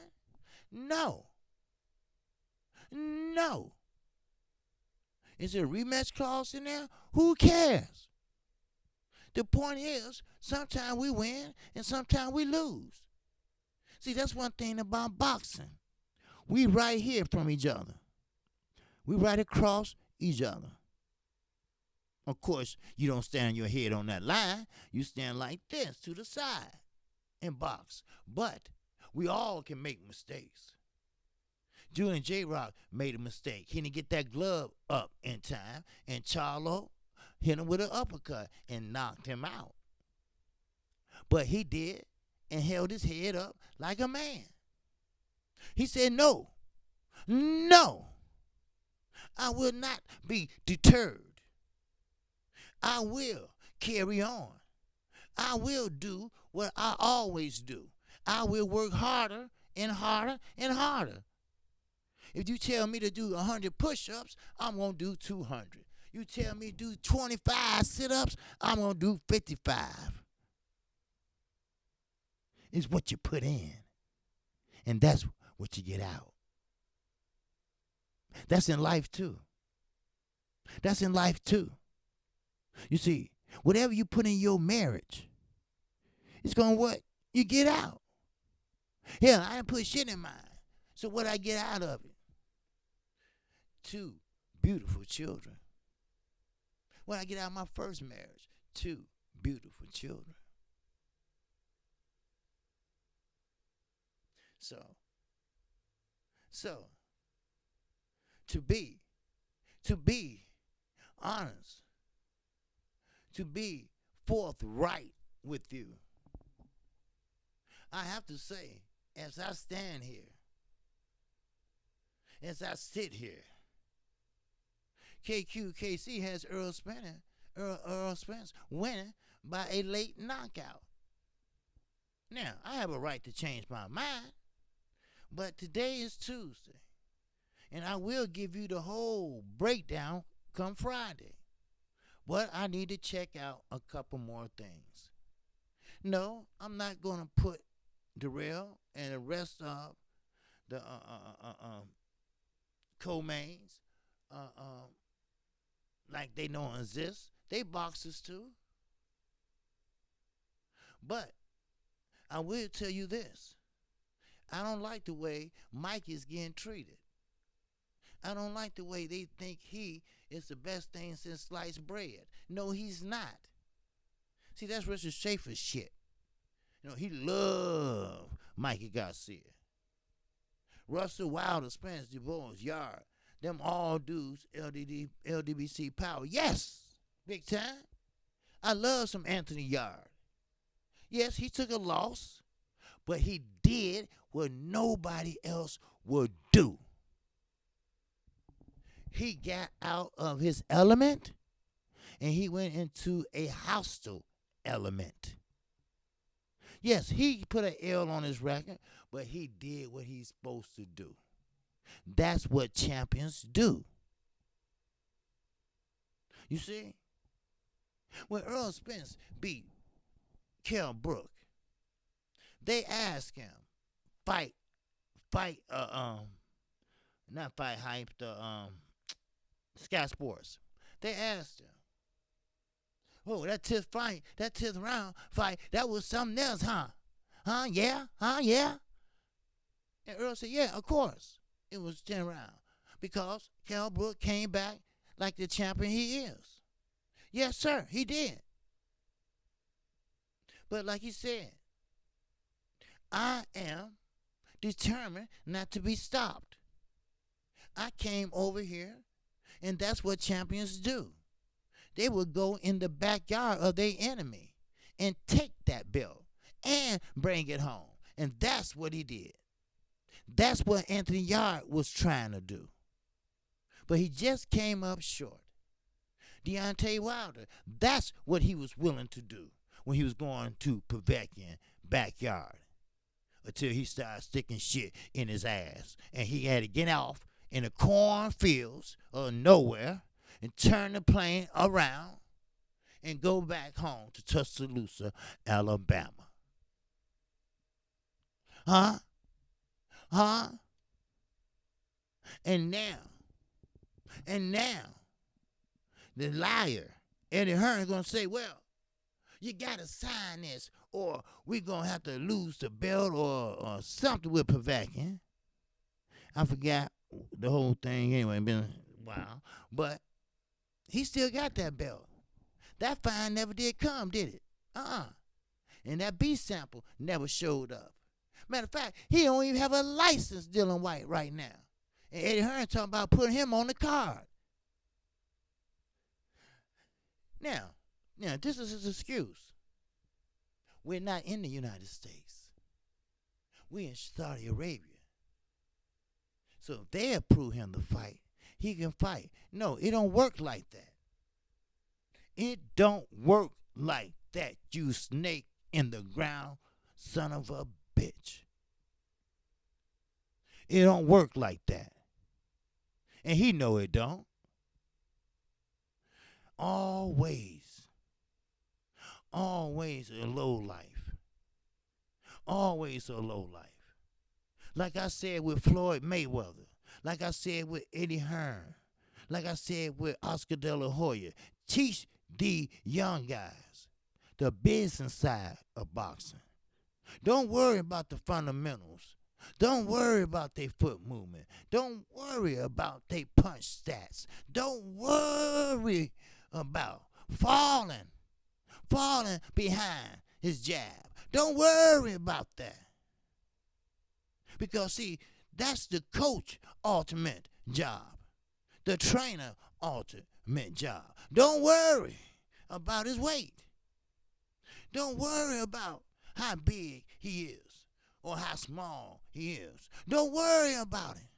No. No. Is there a rematch clause in there? Who cares? The point is, sometimes we win and sometimes we lose. See, that's one thing about boxing. We right here from each other. We right across each other. Of course, you don't stand your head on that line. You stand like this to the side and box. But we all can make mistakes. Julian J. Rock made a mistake. He didn't get that glove up in time, and Charlo hit him with an uppercut and knocked him out. But he did and held his head up like a man. He said, no, I will not be deterred. I will carry on. I will do what I always do. I will work harder and harder and harder. If you tell me to do 100 push-ups, I'm going to do 200. You tell me to do 25 sit-ups, I'm going to do 55. It's what you put in, and that's what you get out. That's in life, too. That's in life, too. You see, whatever you put in your marriage, it's going to what? You get out. Hell, I didn't put shit in mine. So what I get out of it? 2 beautiful children. What I get out of my first marriage? two beautiful children. So, so to be honest, to be forthright with you, I have to say, as I stand here, as I sit here, KQKC has Earl Spence winning by a late knockout. Now, I have a right to change my mind, but today is Tuesday, and I will give you the whole breakdown come Friday. But I need to check out a couple more things. No, I'm not going to put Darrell and the rest of the co-mains like they don't exist. They boxers too. But I will tell you this. I don't like the way Mike is getting treated. I don't like the way they think he is the best thing since sliced bread. No, he's not. See, that's Richard Schaefer's shit. You know, he loved Mikey Garcia. Russell Wilder, Spence, DuBois, Yard, them all dudes, LDBC power. Yes, big time. I love some Anthony Yard. Yes, he took a loss, but he did what nobody else would do. He got out of his element and he went into a hostile element. Yes, he put an L on his record, but he did what he's supposed to do. That's what champions do. You see? When Earl Spence beat Kell Brook, they asked him, not fight hype, the Sky Sports. They asked him, oh, that 10th round fight, that was something else, huh? Huh, yeah? And Earl said, yeah, of course. It was 10 rounds. Because Kell Brook came back like the champion he is. Yes, sir, he did. But like he said, I am determined not to be stopped. I came over here, and that's what champions do. They will go in the backyard of their enemy and take that belt and bring it home. And that's what he did. That's what Anthony Yard was trying to do. But he just came up short. Deontay Wilder, that's what he was willing to do when he was going to Povetkin backyard. Until he started sticking shit in his ass. And he had to get off in the cornfields of nowhere and turn the plane around and go back home to Tuscaloosa, Alabama. Huh? And now, the liar, Eddie Hearn, is going to say, well, you got to sign this or we're going to have to lose the belt or something with Povetkin. I forgot the whole thing anyway. Been a while. But he still got that belt. That fine never did come, did it? And that B sample never showed up. Matter of fact, he don't even have a license dealing white right now. And Eddie Hearn talking about putting him on the card. Now, this is his excuse. We're not in the United States. We're in Saudi Arabia. So if they approve him to fight, he can fight. No, it don't work like that. It don't work like that, you snake in the ground, son of a bitch. It don't work like that. And he know it don't. Always a low life. Always a low life. Like I said with Floyd Mayweather. Like I said with Eddie Hearn. Like I said with Oscar De La Hoya. Teach the young guys the business side of boxing. Don't worry about the fundamentals. Don't worry about their foot movement. Don't worry about their punch stats. Don't worry about falling falling behind his jab. Don't worry about that. Because, see, that's the coach ultimate job, the trainer ultimate job. Don't worry about his weight. Don't worry about how big he is or how small he is. Don't worry about it.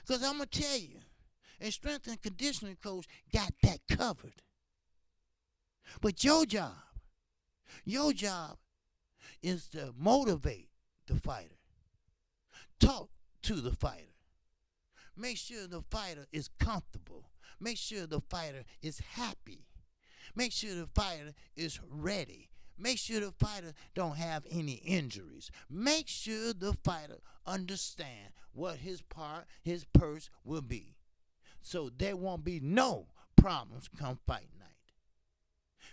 Because I'm going to tell you, a strength and conditioning coach got that covered. But your job is to motivate the fighter. Talk to the fighter. Make sure the fighter is comfortable. Make sure the fighter is happy. Make sure the fighter is ready. Make sure the fighter don't have any injuries. Make sure the fighter understand what his purse will be. So there won't be no problems come fight night.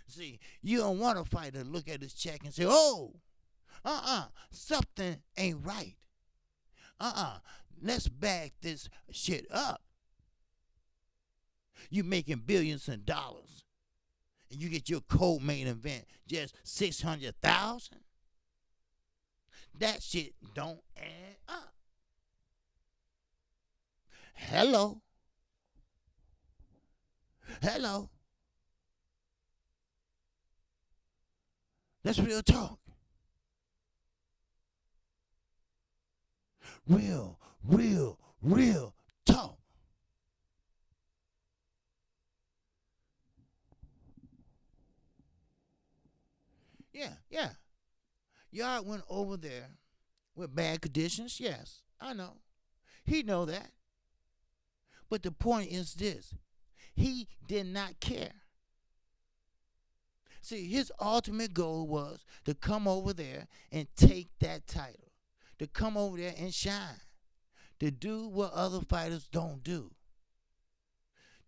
See, you don't want a fighter to look at his check and say, oh, something ain't right. Let's bag this shit up. You making billions of dollars. And you get your co-main event just $600,000? That shit don't add up. Hello. That's real talk. Real talk. Yeah. Yard went over there with bad conditions. Yes, I know. He know that. But the point is this. He did not care. See, his ultimate goal was to come over there and take that title. To come over there and shine. To do what other fighters don't do.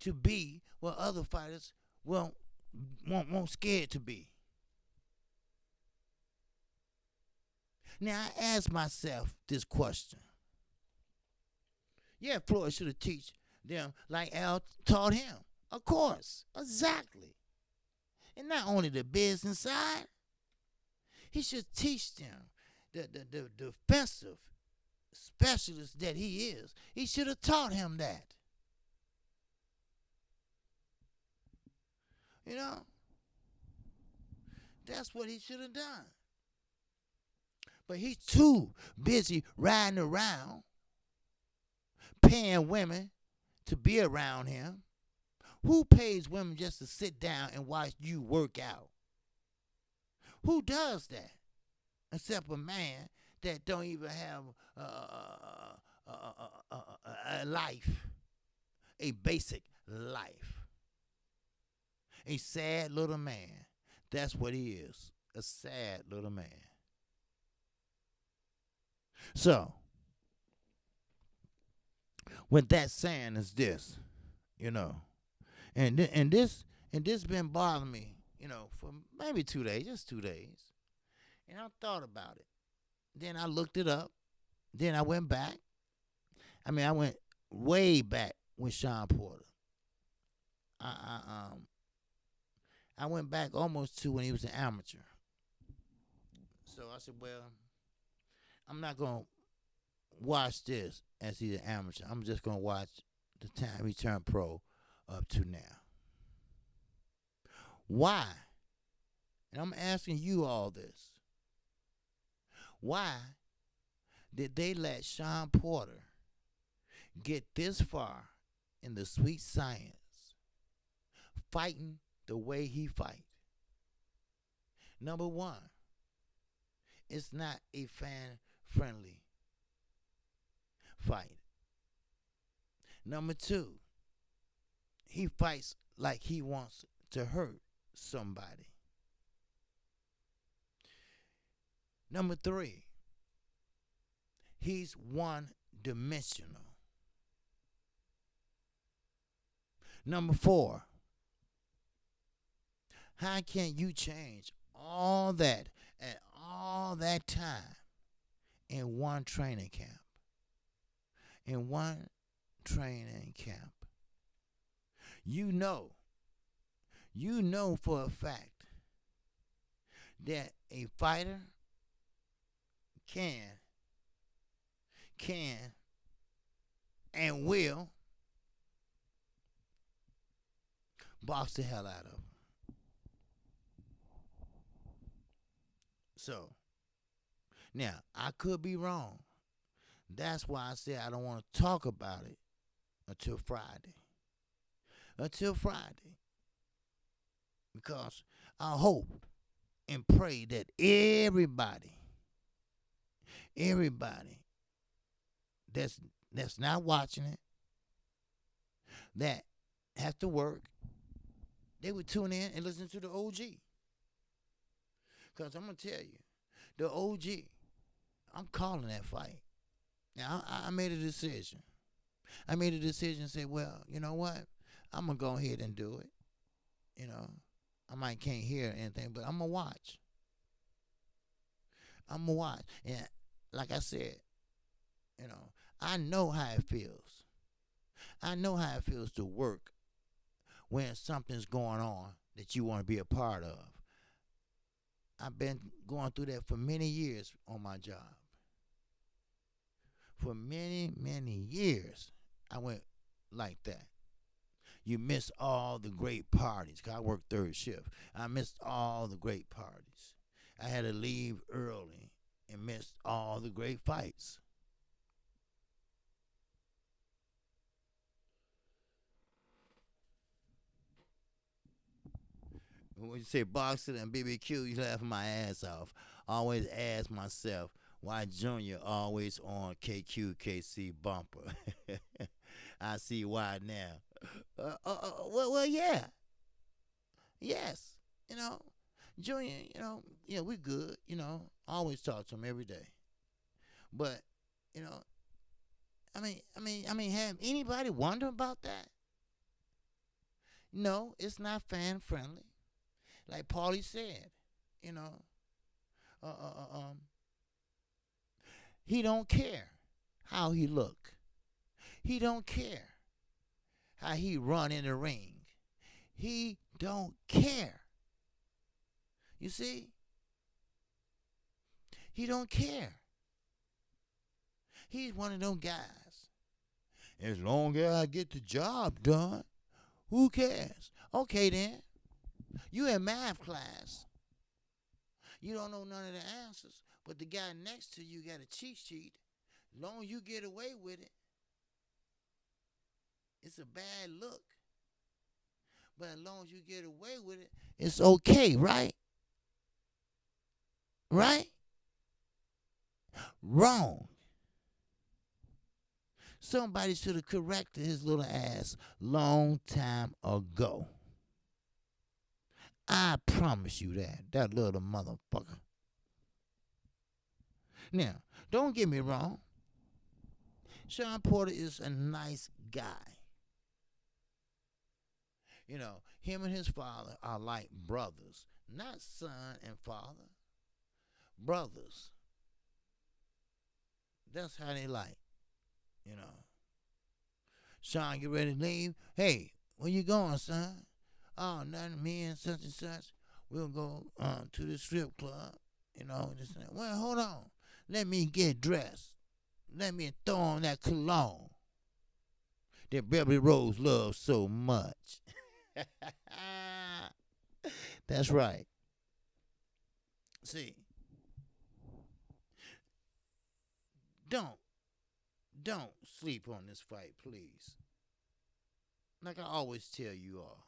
To be what other fighters won't scared to be. Now, I ask myself this question. Yeah, Floyd should have taught them like Al taught him. Of course. Exactly. And not only the business side, he should teach them the defensive specialist that he is. He should have taught him that. You know? That's what he should have done. But he's too busy riding around, paying women to be around him. Who pays women just to sit down and watch you work out? Who does that? Except a man that don't even have a life, a basic life. A sad little man. That's what he is, a sad little man. So, what that's saying is this, and this been bothering me, for maybe 2 days, just 2 days, and I thought about it. Then I looked it up. Then I went back. I went way back with Sean Porter. I went back almost to when he was an amateur. So I said, well, I'm not going to watch this as he's an amateur. I'm just going to watch the time he turned pro up to now. Why? And I'm asking you all this. Why did they let Sean Porter get this far in the sweet science, fighting the way he fight? Number one, it's not a fan-friendly fight. Number two, he fights like he wants to hurt somebody. Number three, he's one-dimensional. Number four, how can you change all that and all that time in one training camp? In one training camp. You know for a fact that a fighter can, can, and will box the hell out of him. So, now, I could be wrong. That's why I said I don't want to talk about it until Friday. Until Friday. Because I hope and pray that everybody that's not watching it, that has to work, they would tune in and listen to the OG. Because I'm going to tell you, the OG, I'm calling that fight. Now, I made a decision. I made a decision and said, well, you know what? I'm going to go ahead and do it. You know, I might can't hear anything, but I'm going to watch. I'm going to watch. And like I said, you know, I know how it feels. I know how it feels to work when something's going on that you want to be a part of. I've been going through that for many years on my job. For many, many years, I went like that. You miss all the great parties. 'Cause I worked third shift. I missed all the great parties. I had to leave early and missed all the great fights. When you say boxing and BBQ, you laughing my ass off. I always ask myself why Junior always on KQKC bumper. I see why now. Well, yeah, yes. You know, Junior. Yeah, we good. I always talk to him every day. But you know, have anybody wonder about that? No, it's not fan friendly. Like Paulie said, you know, uh, uh, uh, um, he don't care how he look. He don't care how he run in the ring. He don't care. You see? He don't care. He's one of them guys. As long as I get the job done, who cares? Okay then. You in math class. You don't know none of the answers, but the guy next to you got a cheat sheet. As long as you get away with it, it's a bad look. But as long as you get away with it, it's okay, right? Right? Wrong. Somebody should have corrected his little ass long time ago. I promise you that little motherfucker. Now, don't get me wrong. Sean Porter is a nice guy. Him and his father are like brothers, not son and father. Brothers. That's how they like. You know. Sean, get ready to leave. Hey, where you going, son? Oh, nothing. Me and such and such. We'll go to the strip club. This and that. Well, hold on. Let me get dressed. Let me throw on that cologne that Beverly Rose loves so much. That's right. See, don't sleep on this fight, please. Like I always tell you all,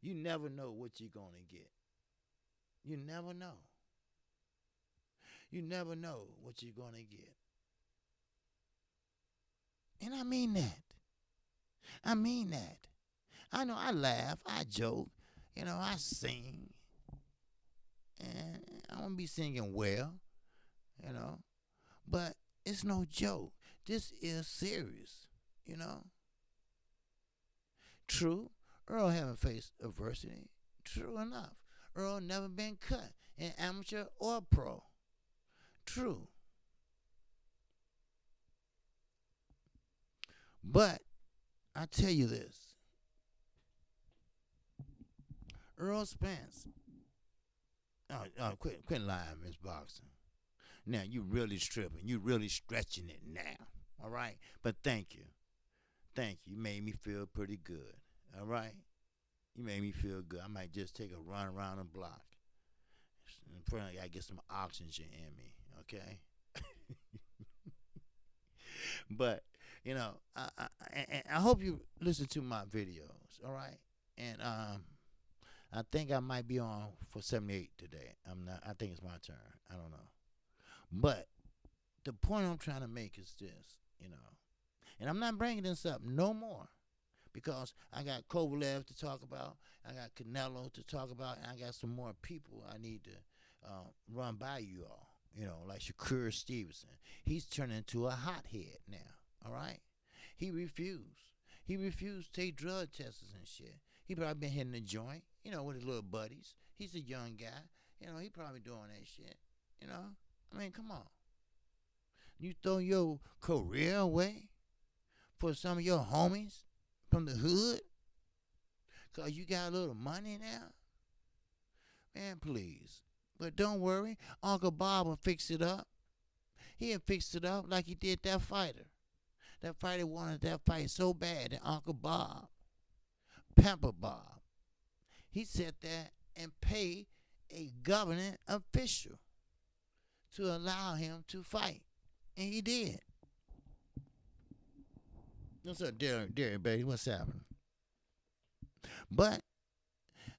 you never know what you're gonna get. You never know. You never know what you're gonna get. And I mean that. I mean that. I know I laugh, I joke, I sing. And I won't be singing well, you know. But it's no joke. This is serious, you know. True, Earl haven't faced adversity. True enough. Earl never been cut in amateur or pro. True. But I tell you this. Earl Spence Quit lying, Miss Boxer. Now you really stripping. You really stretching it now. All right. But thank you. Thank you. You made me feel pretty good. All right. You made me feel good. I might just take a run around the block. First, I gotta get some oxygen in me. Okay. But I hope you listen to my videos. All right. And I think I might be on for 78 today. I'm not. I think it's my turn. I don't know. But the point I'm trying to make is this. And I'm not bringing this up no more because I got Kovalev to talk about, I got Canelo to talk about, and I got some more people I need to run by you all. Like Shakur Stevenson. He's turning into a hothead now. All right. He refused. He refused to take drug tests and shit. He probably been hitting the joint, with his little buddies. He's a young guy. He probably doing that shit. I mean, come on. You throw your career away for some of your homies from the hood because you got a little money now? Man, please. But don't worry. Uncle Bob will fix it up. He'll fix it up like he did that fighter. That fighter wanted that fight so bad that Uncle Bob, Pamper Bob, he sat there and paid a government official to allow him to fight. And he did. What's up, Derek, baby? What's happening? But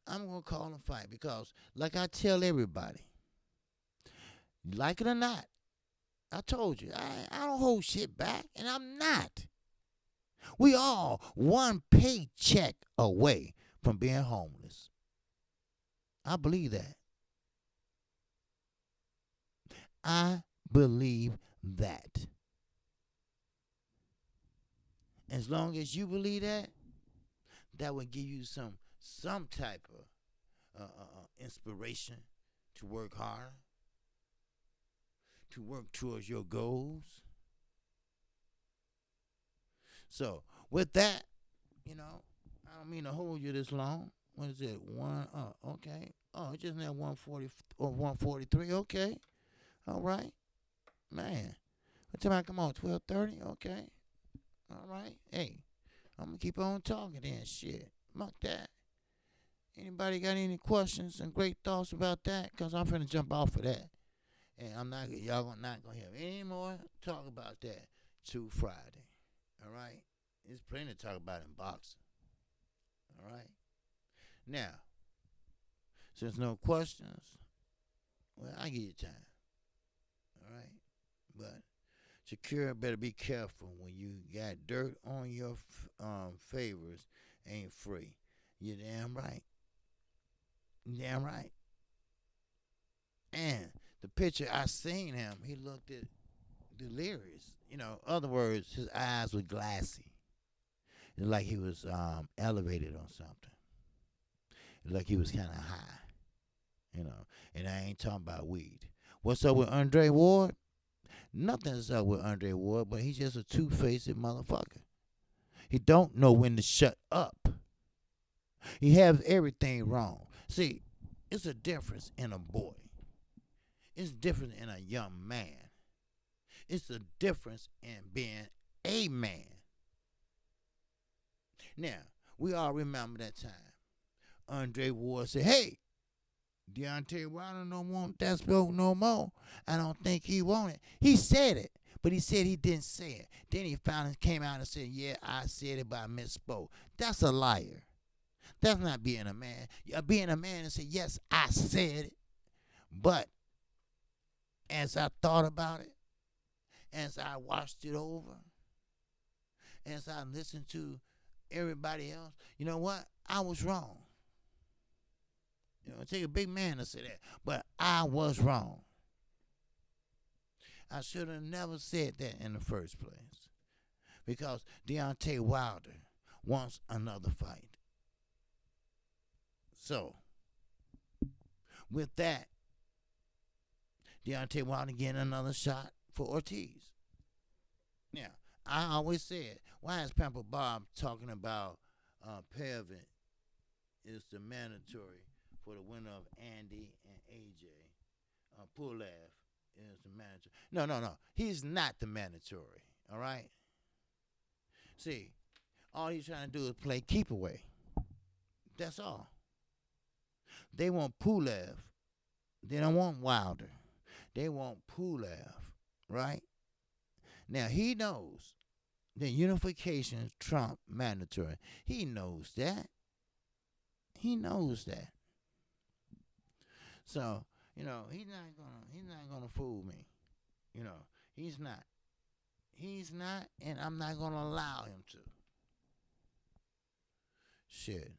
I'm going to call a fight because, like I tell everybody, like it or not, I told you, I don't hold shit back, and I'm not. We all one paycheck away from being homeless. I believe that. I believe that. As long as you believe that, that would give you some type of inspiration to work harder, to work towards your goals. So with that, I don't mean to hold you this long. What is it? Okay. Oh, it's just now 140 or 143. Okay. All right. Man. What time I come on? 12:30? Okay. All right. Hey, I'm going to keep on talking then. Shit. Fuck that. Anybody got any questions and great thoughts about that? Because I'm finna jump off of that. And y'all not going to have any more talk about that till Friday. All right? There's plenty to talk about in boxing. All right? Now, since no questions, well, I give you time. All right? But Shakira better be careful when you got dirt on your favors ain't free. You damn right. Damn right. And the picture I seen him, he looked delirious. Other words, his eyes were glassy. It's like he was elevated on something. It's like he was kind of high. And I ain't talking about weed. What's up with Andre Ward? Nothing's up with Andre Ward, but he's just a two-faced motherfucker. He don't know when to shut up. He has everything wrong. See, it's a difference in a boy. It's different in a young man. It's a difference in being a man. Now, we all remember that time. Andre Ward said, hey, Deontay Wilder don't want that smoke no more. I don't think he want it. He said it, but he said he didn't say it. Then he finally came out and said, yeah, I said it, but I misspoke. That's a liar. That's not being a man. Being a man and say, yes, I said it. But as I thought about it, as I watched it over, as I listened to everybody else, you know what? I was wrong. It take a big man to say that. But I was wrong. I should have never said that in the first place. Because Deontay Wilder wants another fight. So, with that, Deontay Wilder getting another shot for Ortiz. Now, I always said, why is Pamper Bob talking about Pevin is the mandatory for the winner of Andy and AJ. Pulev is the manager. No, no, no. He's not the mandatory. All right. See, all he's trying to do is play keep away. That's all. They want Pulev. They don't want Wilder. They want Pulev, right? Now he knows that unification trump mandatory. He knows that. He knows that. So, he's not gonna fool me. You know, he's not. He's not, and I'm not gonna allow him to. Shit.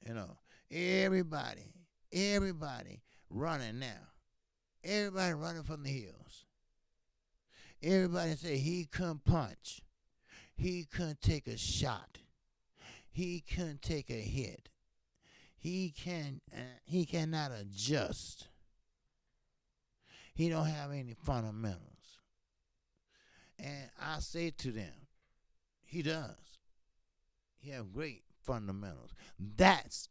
You know, everybody, everybody running now. Everybody running from the hills. Everybody say he couldn't punch. He couldn't take a shot. He couldn't take a hit. He cannot adjust. He don't have any fundamentals. And I say to them, he does. He have great fundamentals. That's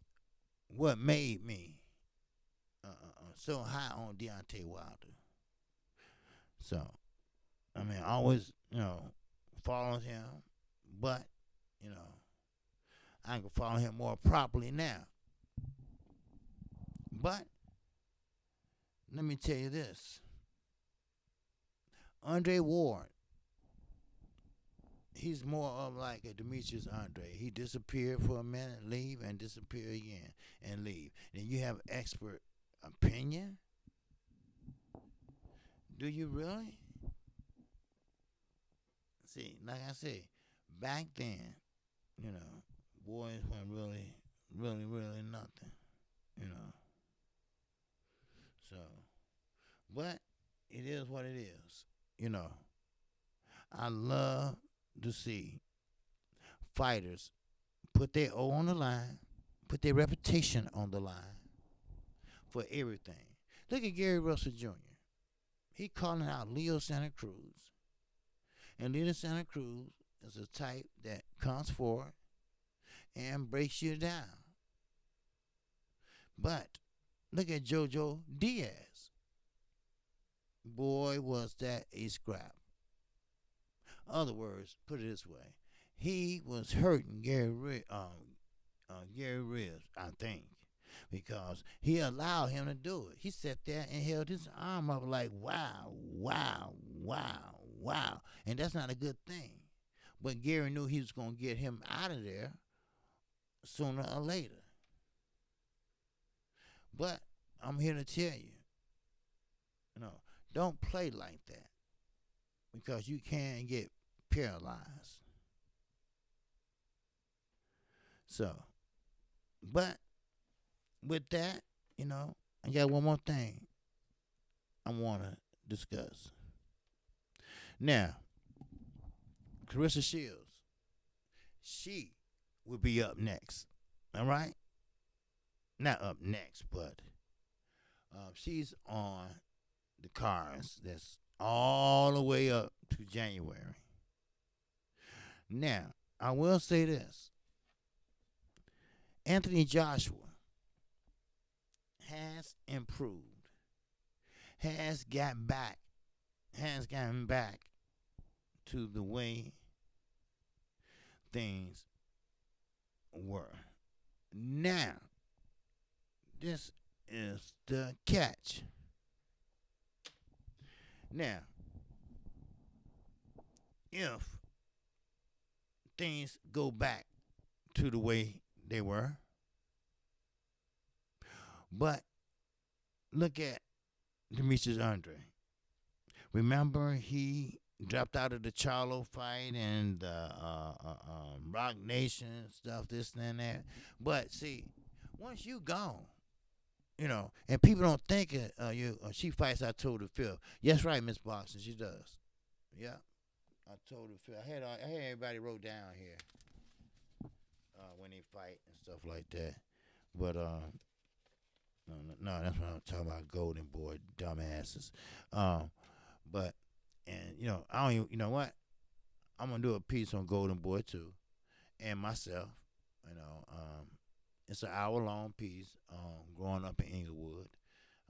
what made me so high on Deontay Wilder. So, I mean, I always, followed him, but, I can follow him more properly now. But, let me tell you this. Andre Ward, he's more of like a Demetrius Andre. He disappeared for a minute, leave, and disappear again, and leave. And you have expert opinion? Do you really? See, like I said, back then, boys weren't really nothing, you know. So, but it is what it is, I love to see fighters put their O on the line, put their reputation on the line for everything. Look at Gary Russell Jr. He calling out Leo Santa Cruz. And Leo Santa Cruz is a type that comes forward and breaks you down. But look at JoJo Diaz. Boy, was that a scrap. Other words, put it this way. He was hurting Gary Ribs, I think, because he allowed him to do it. He sat there and held his arm up like, wow, wow, wow, wow. And that's not a good thing. But Gary knew he was going to get him out of there sooner or later. But I'm here to tell you, don't play like that because you can get paralyzed. So, but with that, I got one more thing I want to discuss. Now, Clarissa Shields, she will be up next. All right? Not up next, but she's on the cards that's all the way up to January. Now, I will say this. Anthony Joshua has improved, has gotten back to the way things were. Now, this is the catch. Now, if things go back to the way they were, but look at Demetrius Andre. Remember, he dropped out of the Charlo fight and the Rock Nation stuff, this and that. But see, once you gone, and people don't think she fights October the 5th. Yes, right, Miss Boxing, she does. Yeah, October the 5th. I had everybody wrote down here when they fight and stuff like that. But no, that's what I'm talking about. Golden Boy, dumbasses. But I don't even. You know what? I'm gonna do a piece on Golden Boy too, and myself. It's an hour-long piece. Growing up in Inglewood,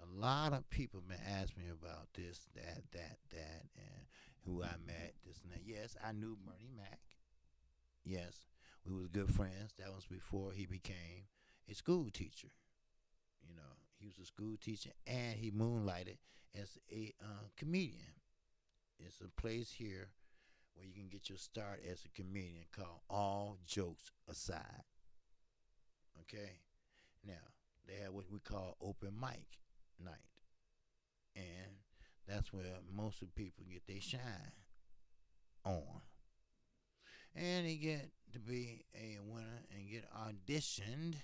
a lot of people been asking me about this, that, and who I met, this and that. Yes, I knew Bernie Mac. Yes, we was good friends. That was before he became a school teacher. You know, he was a school teacher and he moonlighted as a comedian. It's a place here where you can get your start as a comedian called All Jokes Aside. Okay? Now, they have what we call open mic night. And that's where most of the people get their shine on. And they get to be a winner and get auditioned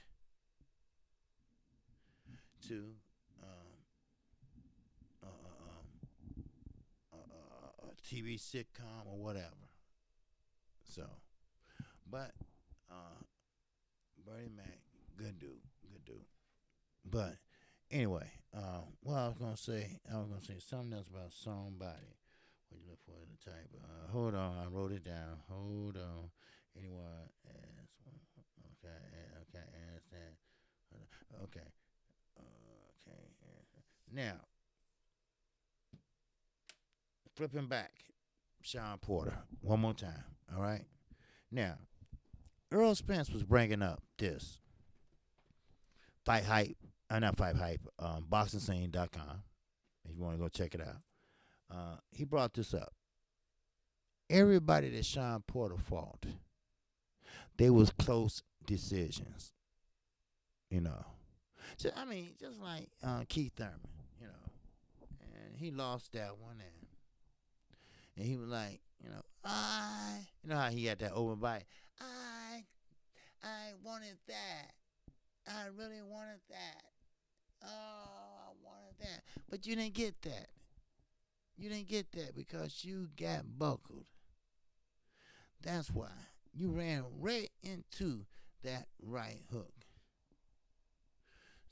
to um, a TV sitcom or whatever. So, but uh, Bernie Mac, good dude, good dude. But anyway, what I was gonna say something else about somebody. What you look for in the type? Hold on, I wrote it down. Hold on. Anyone? Okay, okay, understand. Okay, okay. Now, flipping back, Sean Porter, one more time. All right. Now, Earl Spence was bringing up this fight hype, not fight hype, boxingscene.com. If you want to go check it out, he brought this up. Everybody that Sean Porter fought, they was close decisions. You know, so, I mean, just like Keith Thurman, you know, and he lost that one, and he was like, you know how he had that open bite. I wanted that. I really wanted that. Oh, I wanted that. But you didn't get that. You didn't get that because you got buckled. That's why. You ran right into that right hook.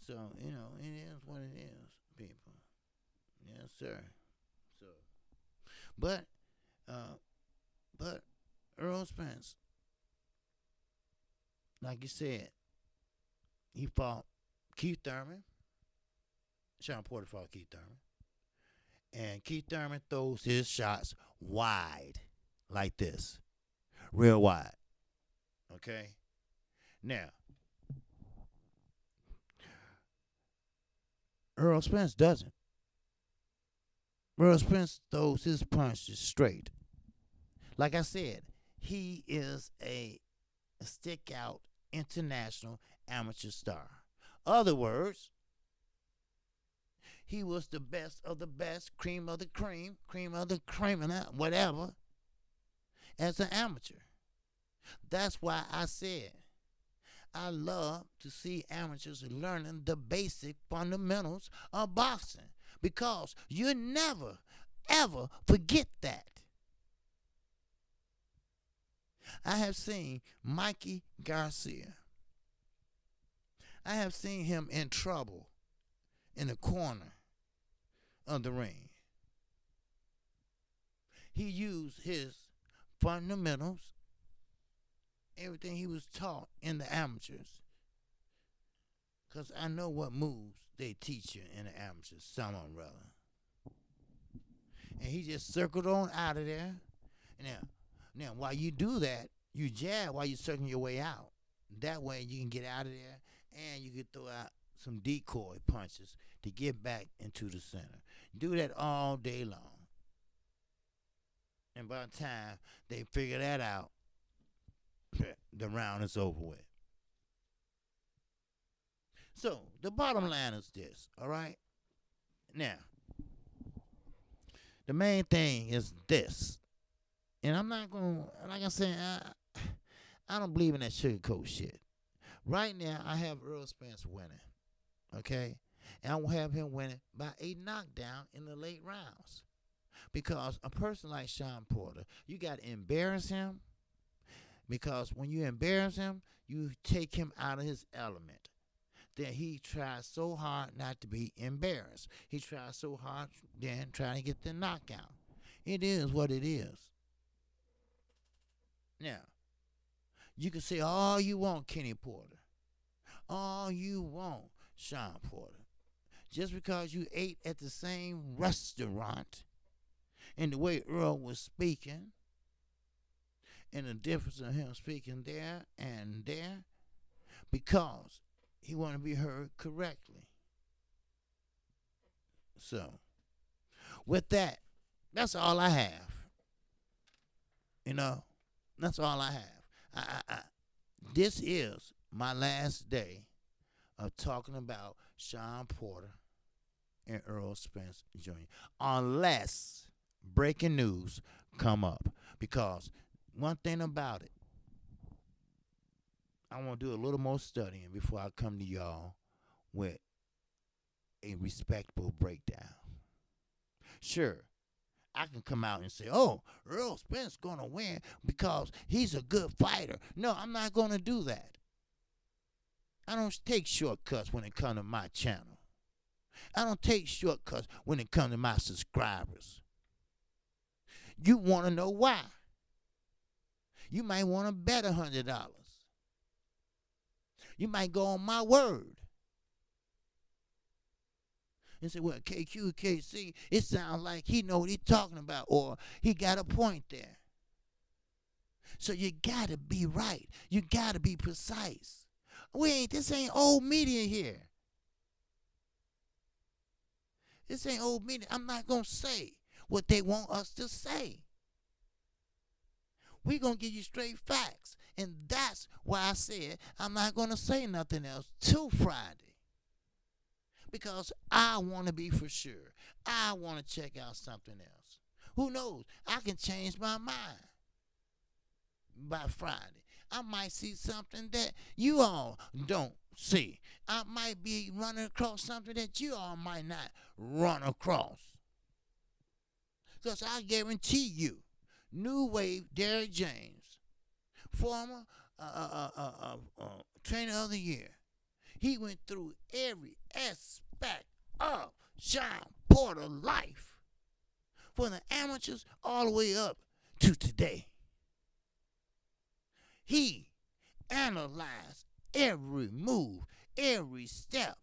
So, it is what it is, people. Yes, sir. So, but, uh, but Earl Spence, like you said, he fought Keith Thurman. Sean Porter fought Keith Thurman. And Keith Thurman throws his shots wide, like this, real wide. Okay? Now, Earl Spence doesn't. Earl Spence throws his punches straight. Like I said, he is a stick out international amateur star. Other words, he was the best of the best, cream of the cream of the cream, and whatever, as an amateur. That's why I said I love to see amateurs learning the basic fundamentals of boxing because you never, ever forget that. I have seen Mikey Garcia. I have seen him in trouble in the corner of the ring. He used his fundamentals, everything he was taught in the amateurs. Because I know what moves they teach you in the amateurs, some of them rather. And he just circled on out of there. Now, while you do that, you jab while you're circling your way out. That way you can get out of there and you can throw out some decoy punches to get back into the center. Do that all day long. And by the time they figure that out, the round is over with. So, the bottom line is this, all right? Now, the main thing is this. And I'm not going to, like I said, I don't believe in that sugarcoat shit. Right now, I have Earl Spence winning, okay? And I will have him winning by a knockdown in the late rounds. Because a person like Sean Porter, you got to embarrass him. Because when you embarrass him, you take him out of his element. Then he tries so hard not to be embarrassed. He tries so hard then trying to get the knockout. It is what it is. Now, you can say all you want, Kenny Porter. all you want, Sean Porter. Just because you ate at the same restaurant and the way Earl was speaking and the difference of him speaking there and there because he wanted to be heard correctly. So, with that, that's all I have. You know, that's all I have. This is my last day of talking about Sean Porter and Earl Spence Jr. Unless breaking news come up. Because one thing about it, I want to do a little more studying before I come to y'all with a respectable breakdown. Sure, I can come out and say, oh, Earl Spence going to win because he's a good fighter. No, I'm not going to do that. I don't take shortcuts when it comes to my channel. I don't take shortcuts when it comes to my subscribers. You want to know why? You might want to bet $100. You might go on my word and say, well, KC, it sounds like he know what he's talking about, or he got a point there. So you got to be right. You got to be precise. This ain't old media here. This ain't old media. I'm not going to say what they want us to say. We're going to give you straight facts. And that's why I said I'm not going to say nothing else till Friday. Because I want to be for sure. I want to check out something else. Who knows? I can change my mind by Friday. I might see something that you all don't see. I might be running across something that you all might not run across. Because I guarantee you, New Wave Derrick James, former trainer of the year, he went through every aspect of Sean Porter's life, from the amateurs all the way up to today. He analyzed every move, every step.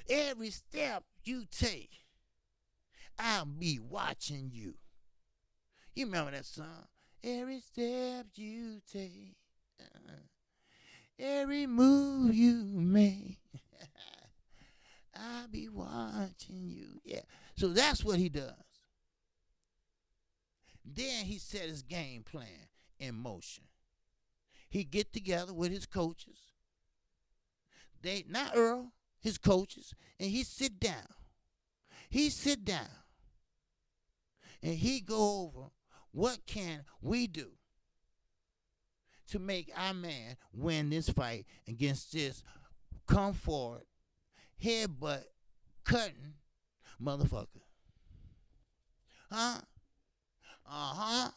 Every step you take, I'll be watching you. You remember that song? Every step you take, every move you make, I'll be watching you. Yeah. So that's what he does. Then he set his game plan in motion. He get together with his coaches. They, not Earl, his coaches, and he sit down. He sit down. And he go over what can we do to make our man win this fight against this come forward, headbutt, cutting motherfucker. Huh? Uh-huh.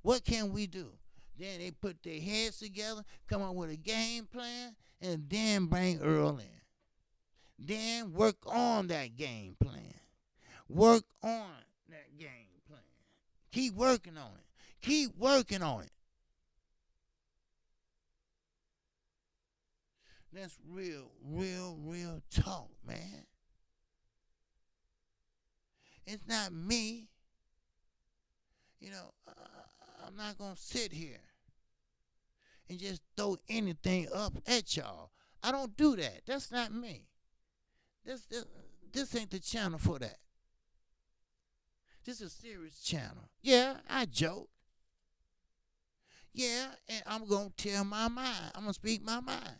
What can we do? Then they put their heads together, come up with a game plan, and then bring Earl in. Then work on that game plan. Work on that game plan. Keep working on it. Keep working on it. That's real talk, man. It's not me. You know, I'm not going to sit here and just throw anything up at y'all. I don't do that. That's not me. This ain't the channel for that. This is a serious channel. Yeah, I joke. Yeah, and I'm going to tell my mind. I'm going to speak my mind.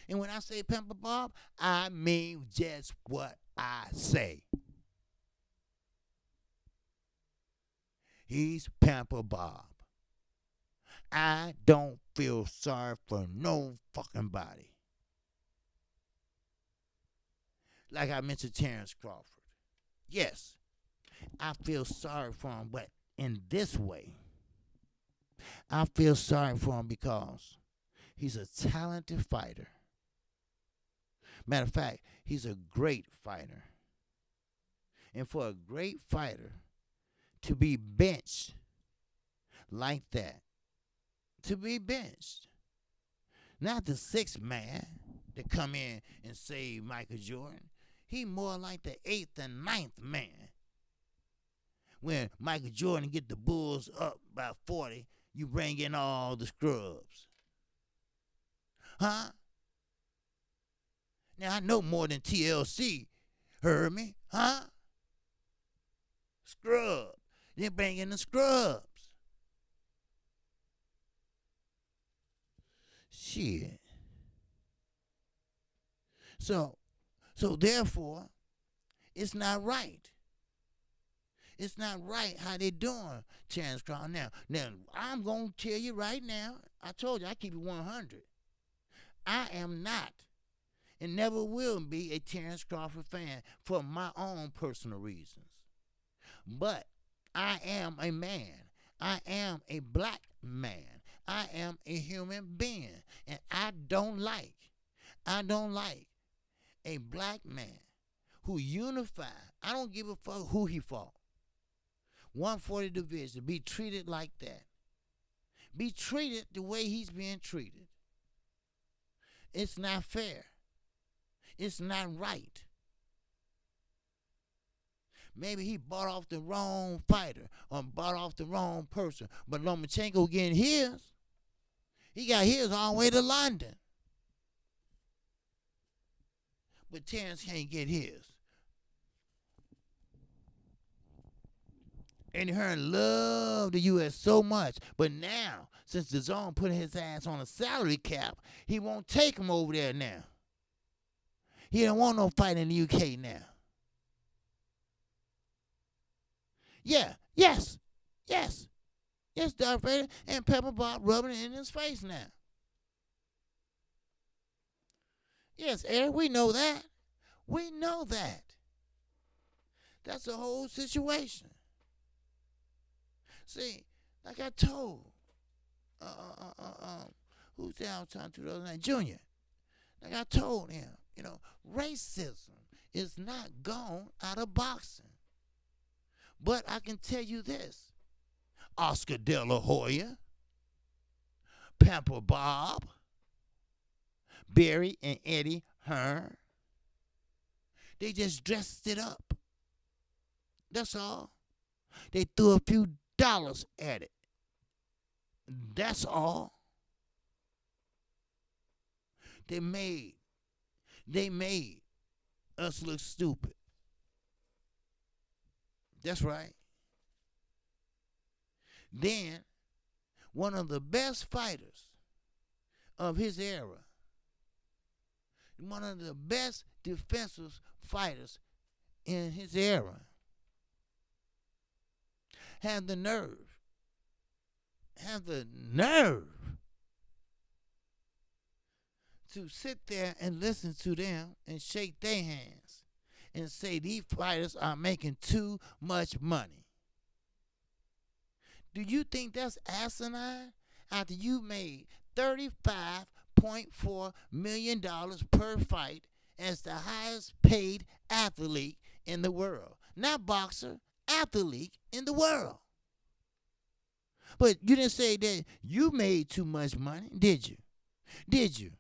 And when I say Pamper Bob, I mean just what I say. He's Pamper Bob. I don't feel sorry for no fucking body. Like I mentioned Terrence Crawford. Yes, I feel sorry for him, but in this way, I feel sorry for him because he's a talented fighter. Matter of fact, he's a great fighter. And for a great fighter to be benched like that, to be benched, Not the sixth man that come in and save Michael Jordan. He more like the eighth and ninth man. When Michael Jordan get the Bulls up by 40, you bring in all the scrubs. Huh? Now I know more than TLC. Heard me? Huh? Scrub. They bring in the scrubs. Shit. So therefore, it's not right. It's not right how they doing Terrence Crawford. Now, I'm going to tell you right now, I told you I keep it 100. I am not and never will be a Terrence Crawford fan for my own personal reasons. But I am a man. I am a black man. I am a human being. And I don't like a black man who unified. I don't give a fuck who he fought. 140 division, be treated like that. Be treated the way he's being treated. It's not fair. It's not right. Maybe he bought off the wrong fighter or bought off the wrong person. But Lomachenko getting his. He got his all the way to London. But Terrence can't get his. Eddie Hearn loved the U.S. so much. But now, since the zone put his ass on a salary cap, he won't take him over there now. He don't want no fight in the UK now. Yeah, yes, Darth Vader and Pepper Bob rubbing it in his face now. Yes, Eric, we know that. We know that. That's the whole situation. See, like I told, who's down time 2009, Junior. Like I told him, racism is not gone out of boxing. But I can tell you this, Oscar De La Hoya, Pamper Bob, Barry and Eddie Hearn, they just dressed it up. That's all. They threw a few dollars at it. That's all. They made us look stupid. That's right. Then, one of the best fighters of his era, one of the best defensive fighters in his era, had the nerve to sit there and listen to them and shake their hands and say these fighters are making too much money. Do you think that's asinine? After you made $35.4 million per fight as the highest paid athlete in the world. Not boxer, athlete in the world. But you didn't say that you made too much money, did you? Did you?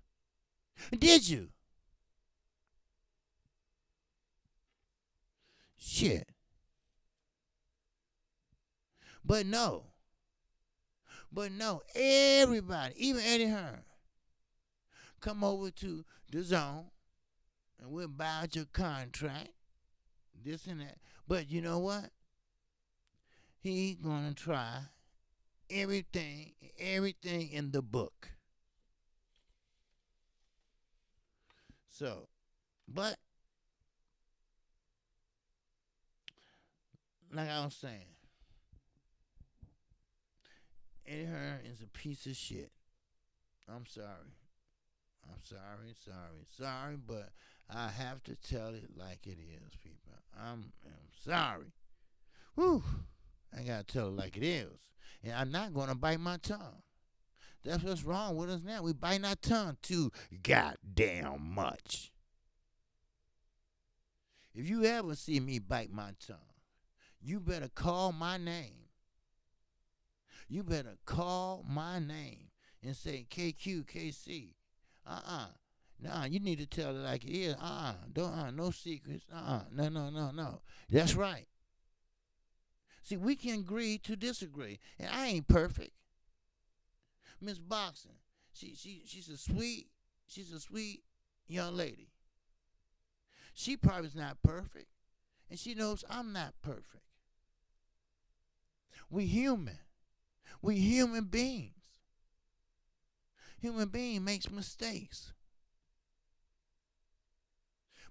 Shit. But no, everybody, even Eddie Hearn, come over to the zone and we'll buy out your contract, this and that. But you know what? He's going to try everything in the book. So, but, like I was saying, Eddie Hearn is a piece of shit. I'm sorry, but I have to tell it like it is, people. I'm sorry. Whew. I gotta tell it like it is. And I'm not gonna bite my tongue. That's what's wrong with us now. We bite our tongue too goddamn much. If you ever see me bite my tongue, you better call my name. You better call my name and say, KQ, KC, Uh-uh. Nah, you need to tell it like it is. Don't no secrets. No, no, no, no. That's right. See, we can agree to disagree. And I ain't perfect. Miss Boxing, she's a sweet young lady. She probably's not perfect, and she knows I'm not perfect. We human. We human beings. Human being makes mistakes.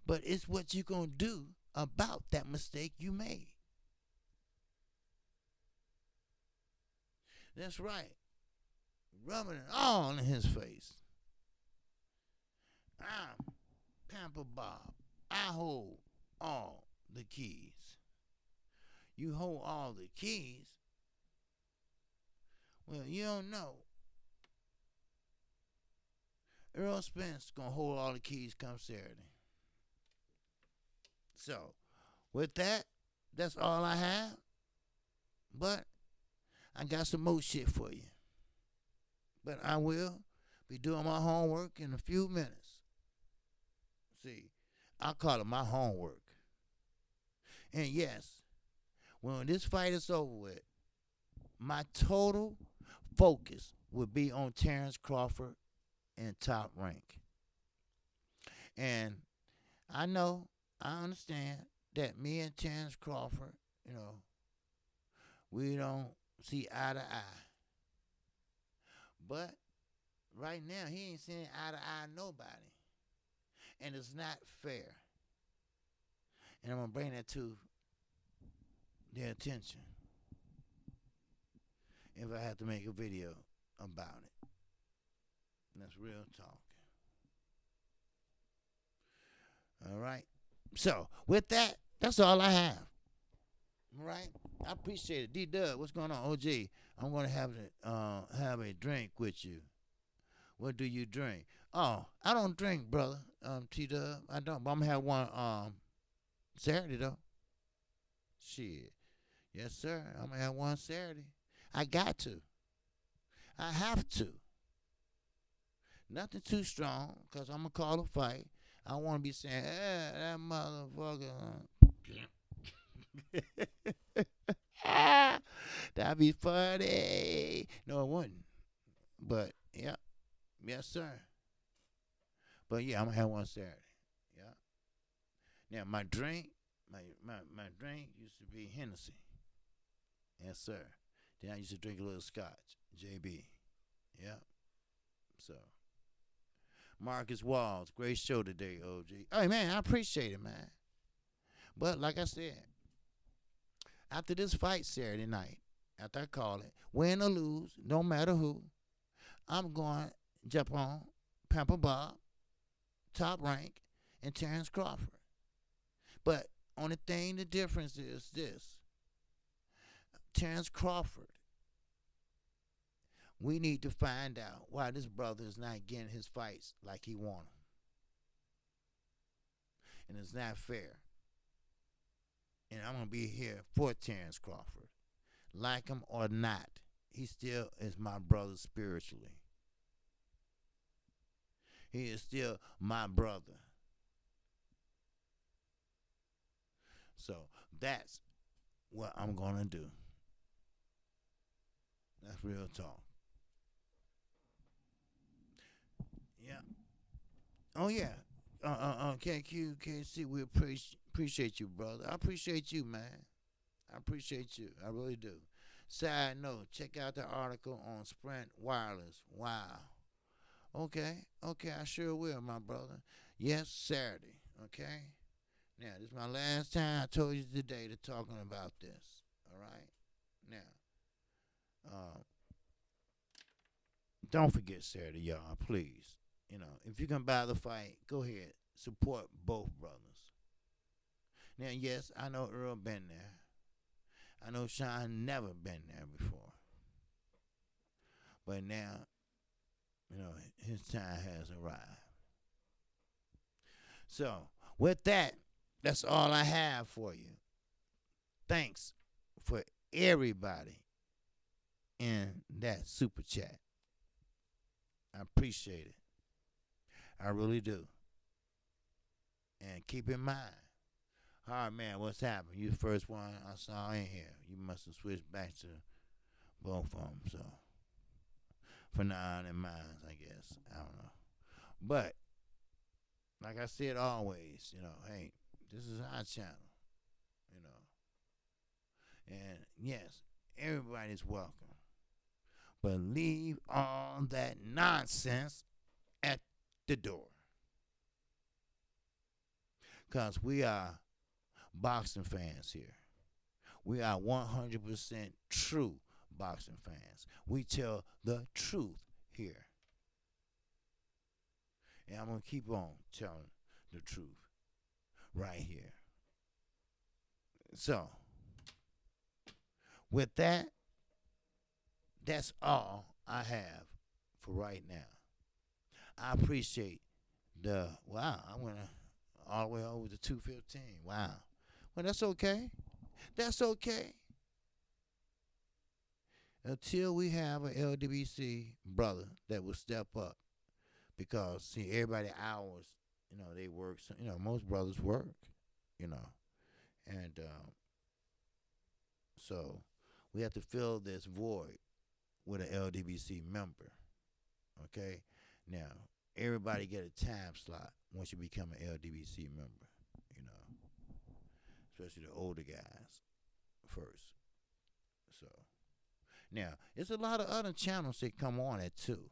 But it's what you gonna do about that mistake you made. That's right. Rubbing it all in his face. I'm Pamper Bob. I hold all the keys. You hold all the keys? Well, you don't know. Earl Spence gonna hold all the keys come Saturday. So, with that, that's all I have. But I got some more shit for you. But I will be doing my homework in a few minutes. See, I call it my homework. And yes, when this fight is over with, my total focus will be on Terrence Crawford and Top Rank. And I know, I understand that me and Terrence Crawford, we don't see eye to eye. But right now, he ain't seeing eye to eye nobody. And it's not fair. And I'm going to bring that to their attention if I have to make a video about it. And that's real talk. All right. So, with that, that's all I have. All right. I appreciate it. D-Dub, what's going on? OG, I'm going to have a drink with you. What do you drink? Oh, I don't drink, brother. T-Dub, I don't. But I'm going to have one Saturday, though. Shit. Yes, sir. I'm going to have one Saturday. I got to. I have to. Nothing too strong, because I'm going to call a fight. I want to be saying, that motherfucker. That'd be funny. No, it wouldn't. But, yeah. Yes, sir. But, yeah, I'm going to have one Saturday. Yeah. Now, my drink used to be Hennessy. Yes, sir. Then I used to drink a little scotch. JB. Yeah. So. Marcus Walls, great show today, OG. Hey, man, I appreciate it, man. But like I said, after this fight Saturday night, after I call it, win or lose, no matter who, I'm going to jump on Pamper Bob, Top Rank, and Terrence Crawford. But only thing, the difference is this. Terrence Crawford, we need to find out why this brother is not getting his fights like he want them. And it's not fair. And I'm going to be here for Terrence Crawford. Like him or not, he still is my brother spiritually. He is still my brother. So that's what I'm going to do. That's real talk. Yeah. Oh, yeah. KQ, KC, we appreciate you, brother. I appreciate you, man. I appreciate you. I really do. Side note, check out the article on Sprint Wireless. Wow. Okay, I sure will, my brother. Yes, Saturday, okay? Now, this is my last time I told you today to talking about this, all right? Now, don't forget Saturday, y'all, please. If you can buy the fight, go ahead. Support both brothers. Now, yes, I know Earl been there. I know Sean never been there before. But now, his time has arrived. So, with that, that's all I have for you. Thanks for everybody in that super chat. I appreciate it. I really do. And keep in mind, all right, man, what's happened? You the first one I saw in here. You must have switched back to both of them. So for now in mine, I guess. I don't know. But like I said always, hey, this is our channel, you know. And yes, everybody's welcome. But leave all that nonsense at the door. Because we are boxing fans here. We are 100% true boxing fans. We tell the truth here. And I'm going to keep on telling the truth right here. So, with that, that's all I have for right now. I appreciate I went all the way over to 215. Wow. Well, that's okay. That's okay. Until we have an LDBC brother that will step up. Because, see, everybody hours, they work. So, most brothers work, you know. And so we have to fill this void with an LDBC member. Okay? Now, everybody get a time slot once you become an LDBC member, you know, especially the older guys first. So, now, there's a lot of other channels that come on at too.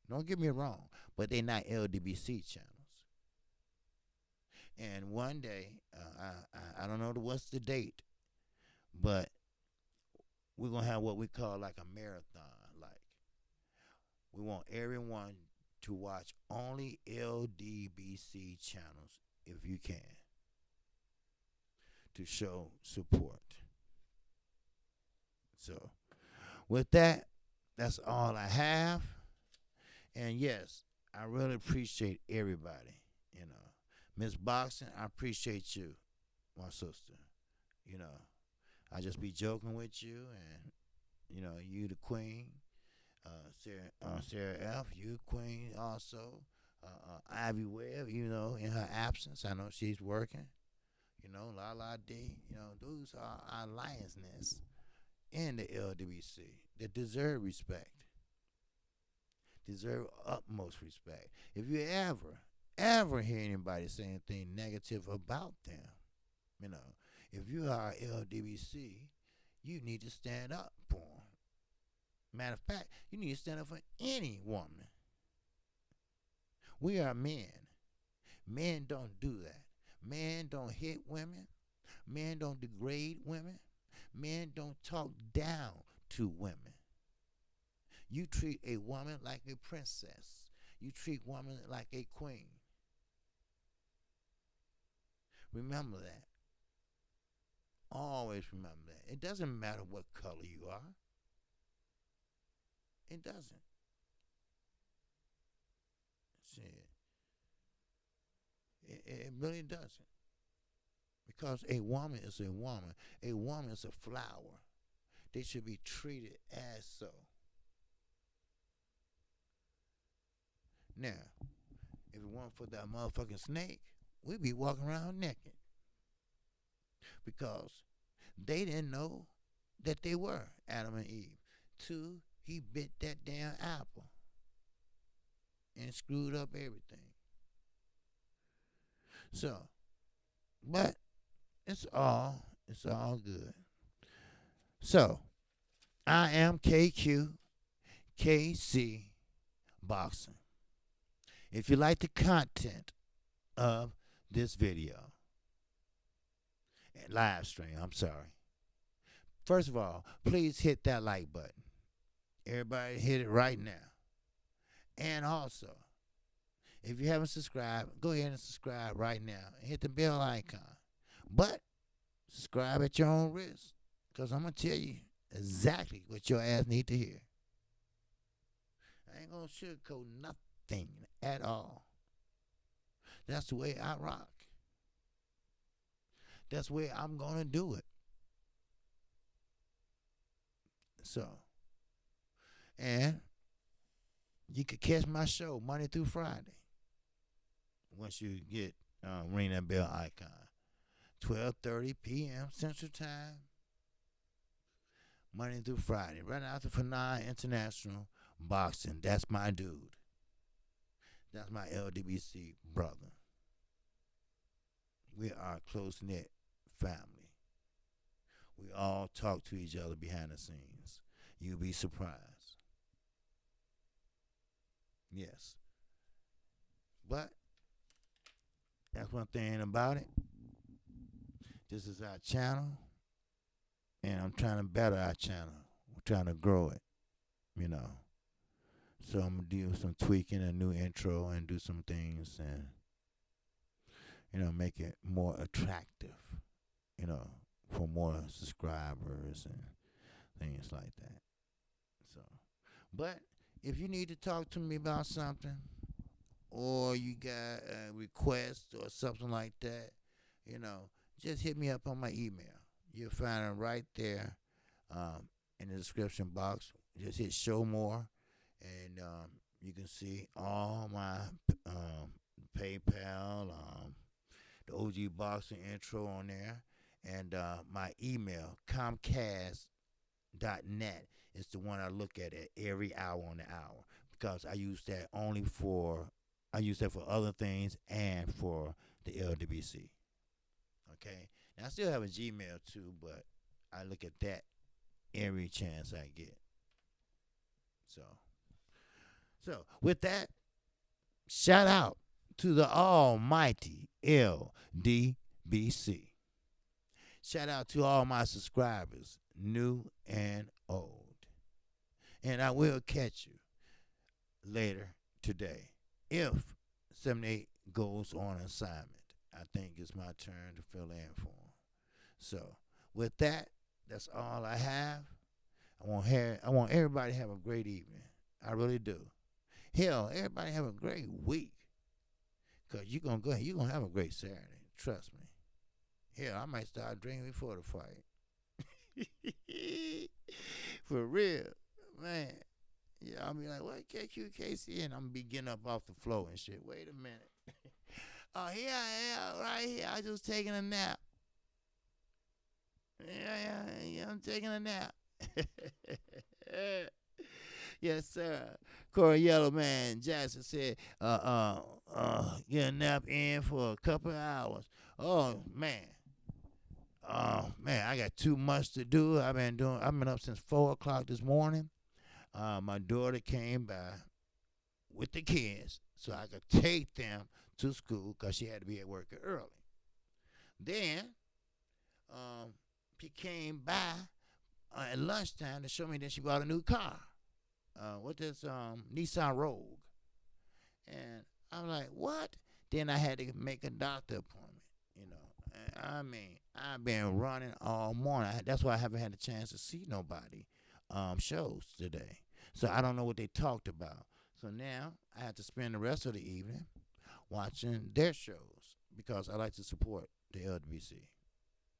Don't get me wrong, but they're not LDBC channels. And one day, I don't know what's the date, but we're going to have what we call like a marathon. Like, we want everyone to watch only LDBC channels if you can to show support. So, with that, that's all I have. And yes, I really appreciate everybody. Miss Boxing, I appreciate you, my sister. I just be joking with you, and you the queen. Sarah F, you queen also. Ivy Webb, in her absence, I know she's working. La D, those are our lioness in the LWC that deserve respect, deserve utmost respect. If you ever hear anybody say anything negative about them, if you are LDBC, you need to stand up for them. Matter of fact, you need to stand up for any woman. We are men. Men don't do that. Men don't hit women. Men don't degrade women. Men don't talk down to women. You treat a woman like a princess. You treat women like a queen. Remember that. Always remember that. It doesn't matter what color you are. It doesn't. See, it really doesn't. Because a woman is a woman. A woman is a flower. They should be treated as so. Now, if it weren't for that motherfucking snake, we'd be walking around naked. Because they didn't know that they were Adam and Eve. Two, he bit that damn apple and screwed up everything. So, but it's all good. So, I am KQ KC Boxing. If you like the content of this video, and live stream, I'm sorry. First of all, please hit that like button. Everybody hit it right now. And also, if you haven't subscribed, go ahead and subscribe right now. And hit the bell icon. But subscribe at your own risk. Because I'm going to tell you exactly what your ass need to hear. I ain't going to sugarcoat nothing at all. That's the way I rock. That's the way I'm going to do it. So, and you can catch my show Monday through Friday, once you get ring that bell icon. 12:30 p.m. Central Time, Monday through Friday, right after Fanai International Boxing. That's my dude. That's my LDBC brother. We are a close knit family. We all talk to each other behind the scenes. You'll be surprised. Yes. But that's one thing about it. This is our channel, and I'm trying to better our channel. We're trying to grow it, you know. So I'm gonna do some tweaking, a new intro, and do some things, and make it more attractive, for more subscribers and things like that. So, but if you need to talk to me about something, or you got a request or something like that, just hit me up on my email. You'll find it right there in the description box. Just hit show more, and you can see all my PayPal, the OG Boxing intro on there, and my email, Comcast.net, is the one I look at every hour on the hour, because I use that for other things and for the LWC. Okay, now I still have a Gmail too, but I look at that every chance I get. So with that, shout out to the almighty LDBC. Shout out to all my subscribers, new and old. And I will catch you later today if 78 goes on assignment. I think it's my turn to fill in for him. So with that, that's all I have. I want everybody to have a great evening. I really do. Hell, everybody have a great week. Because you're going to have a great Saturday. Trust me. Hell, I might start drinking before the fight. For real. Man. Yeah, I'll be like, what, KQKC? And I'm going to be getting up off the floor and shit. Wait a minute. Oh, here I am, right here. I just taking a nap. Yeah, I'm taking a nap. Yes, sir. Corey Yellowman Jackson said, get a nap in for a couple of hours. Oh, man. I got too much to do. I've been up since 4 o'clock this morning. My daughter came by with the kids so I could take them to school because she had to be at work early. Then she came by at lunchtime to show me that she bought a new car. With this Nissan Rogue. And I'm like, what? Then I had to make a doctor appointment, I mean, I've been running all morning. That's why I haven't had a chance to see nobody shows today. So I don't know what they talked about. So now I have to spend the rest of the evening watching their shows because I like to support the LWC.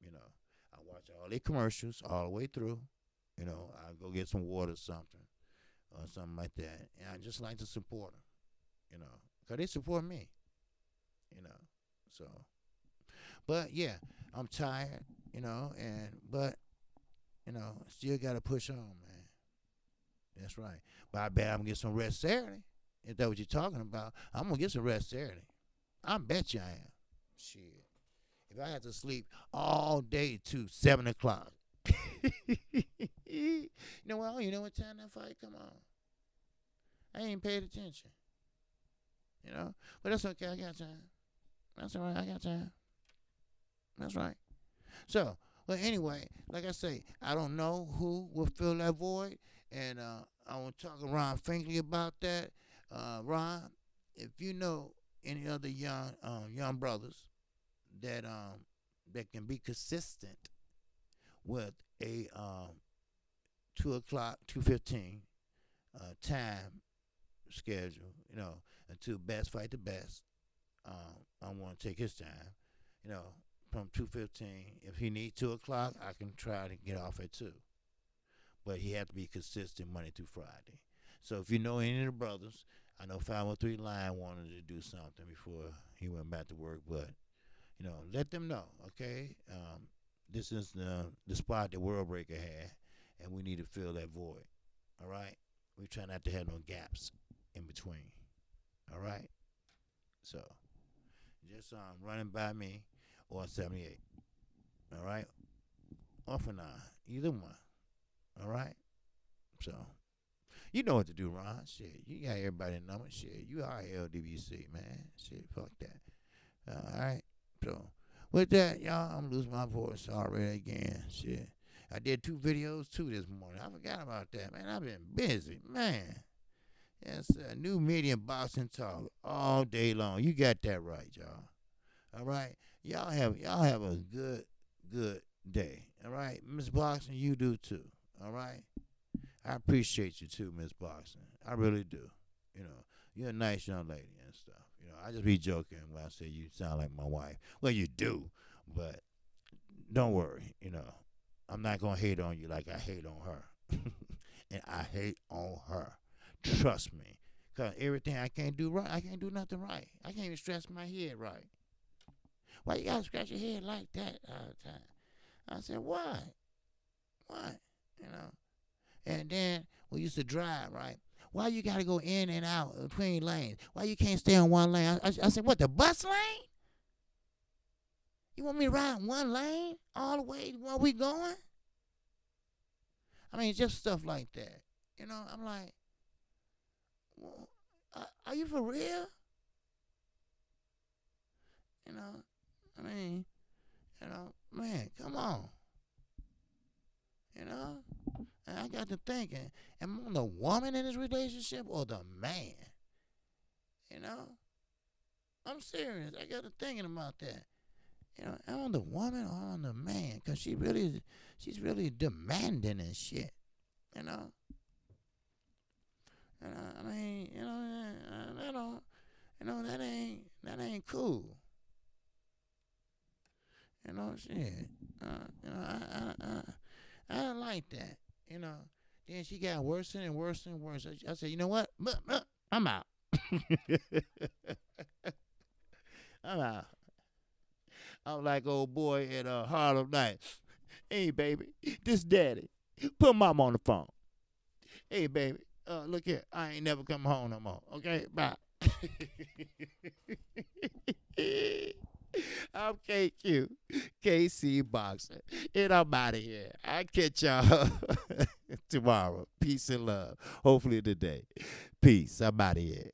I watch all their commercials all the way through. I go get some water or something. Or something like that. And I just like to support them, because they support me, so. But, yeah, I'm tired, but, still got to push on, man. That's right. But I bet I'm going to get some rest Saturday. If that's what you're talking about, I'm going to get some rest Saturday. I bet you I am. Shit. If I have to sleep all day to 7 o'clock. You know what time that fight come on? I ain't paid attention. But that's okay. I got time. That's all right. I got time. That's right. So, well, anyway, like I say, I don't know who will fill that void, and I want to talk to Ron Finkley about that. Ron, if you know any other young brothers that can be consistent with a 2:15 time schedule, until best fight the best. I want to take his time, from 2:15. If he needs 2 o'clock, I can try to get off at 2. But he has to be consistent Monday through Friday. So if you know any of the brothers, I know 503 Line wanted to do something before he went back to work, but let them know, okay? This is the spot that World Breaker had, and we need to fill that void. All right, we try not to have no gaps in between. All right, so just running by me or 78. All right, or for 9, either one. All right, so you know what to do, Ron. Shit, you got everybody number. Shit, you are LWC, man. Shit, fuck that. All right, so with that, y'all, I'm losing my voice already again. Shit. I did 2 videos too this morning. I forgot about that, man. I've been busy, man. Yes, new medium boxing talk all day long. You got that right, y'all. All right, y'all have a good day. All right, Miss Boxing, you do too. All right, I appreciate you too, Miss Boxing. I really do. You're a nice young lady and stuff. I just be joking when I say you sound like my wife. Well, you do, but don't worry. I'm not gonna hate on you like I hate on her, and I hate on her. Trust me, cause everything I can't do right, I can't do nothing right. I can't even scratch my head right. Why you gotta scratch your head like that all the time? I said, why? Why? And then we used to drive, right? Why you gotta go in and out between lanes? Why you can't stay on one lane? I said, what, the bus lane? You want me to ride one lane all the way where we going? I mean, just stuff like that. I'm like, well, are you for real? I mean, man, come on. And I got to thinking, am I the woman in this relationship or the man? I'm serious. I got to thinking about that. Am I the woman or am I the man? Because she's really demanding and shit. And I mean, that ain't cool. Shit. I don't like that. Then she got worse and worse and worse. I said, you know what? I'm out. I'm out. I'm like old boy at Harlem Nights. Hey, baby, this daddy. Put mom on the phone. Hey, baby, look here. I ain't never come home no more. Okay, bye. I'm KQ, KC Boxer, and I'm out of here. I'll catch y'all tomorrow. Peace and love. Hopefully today. Peace. I'm out of here.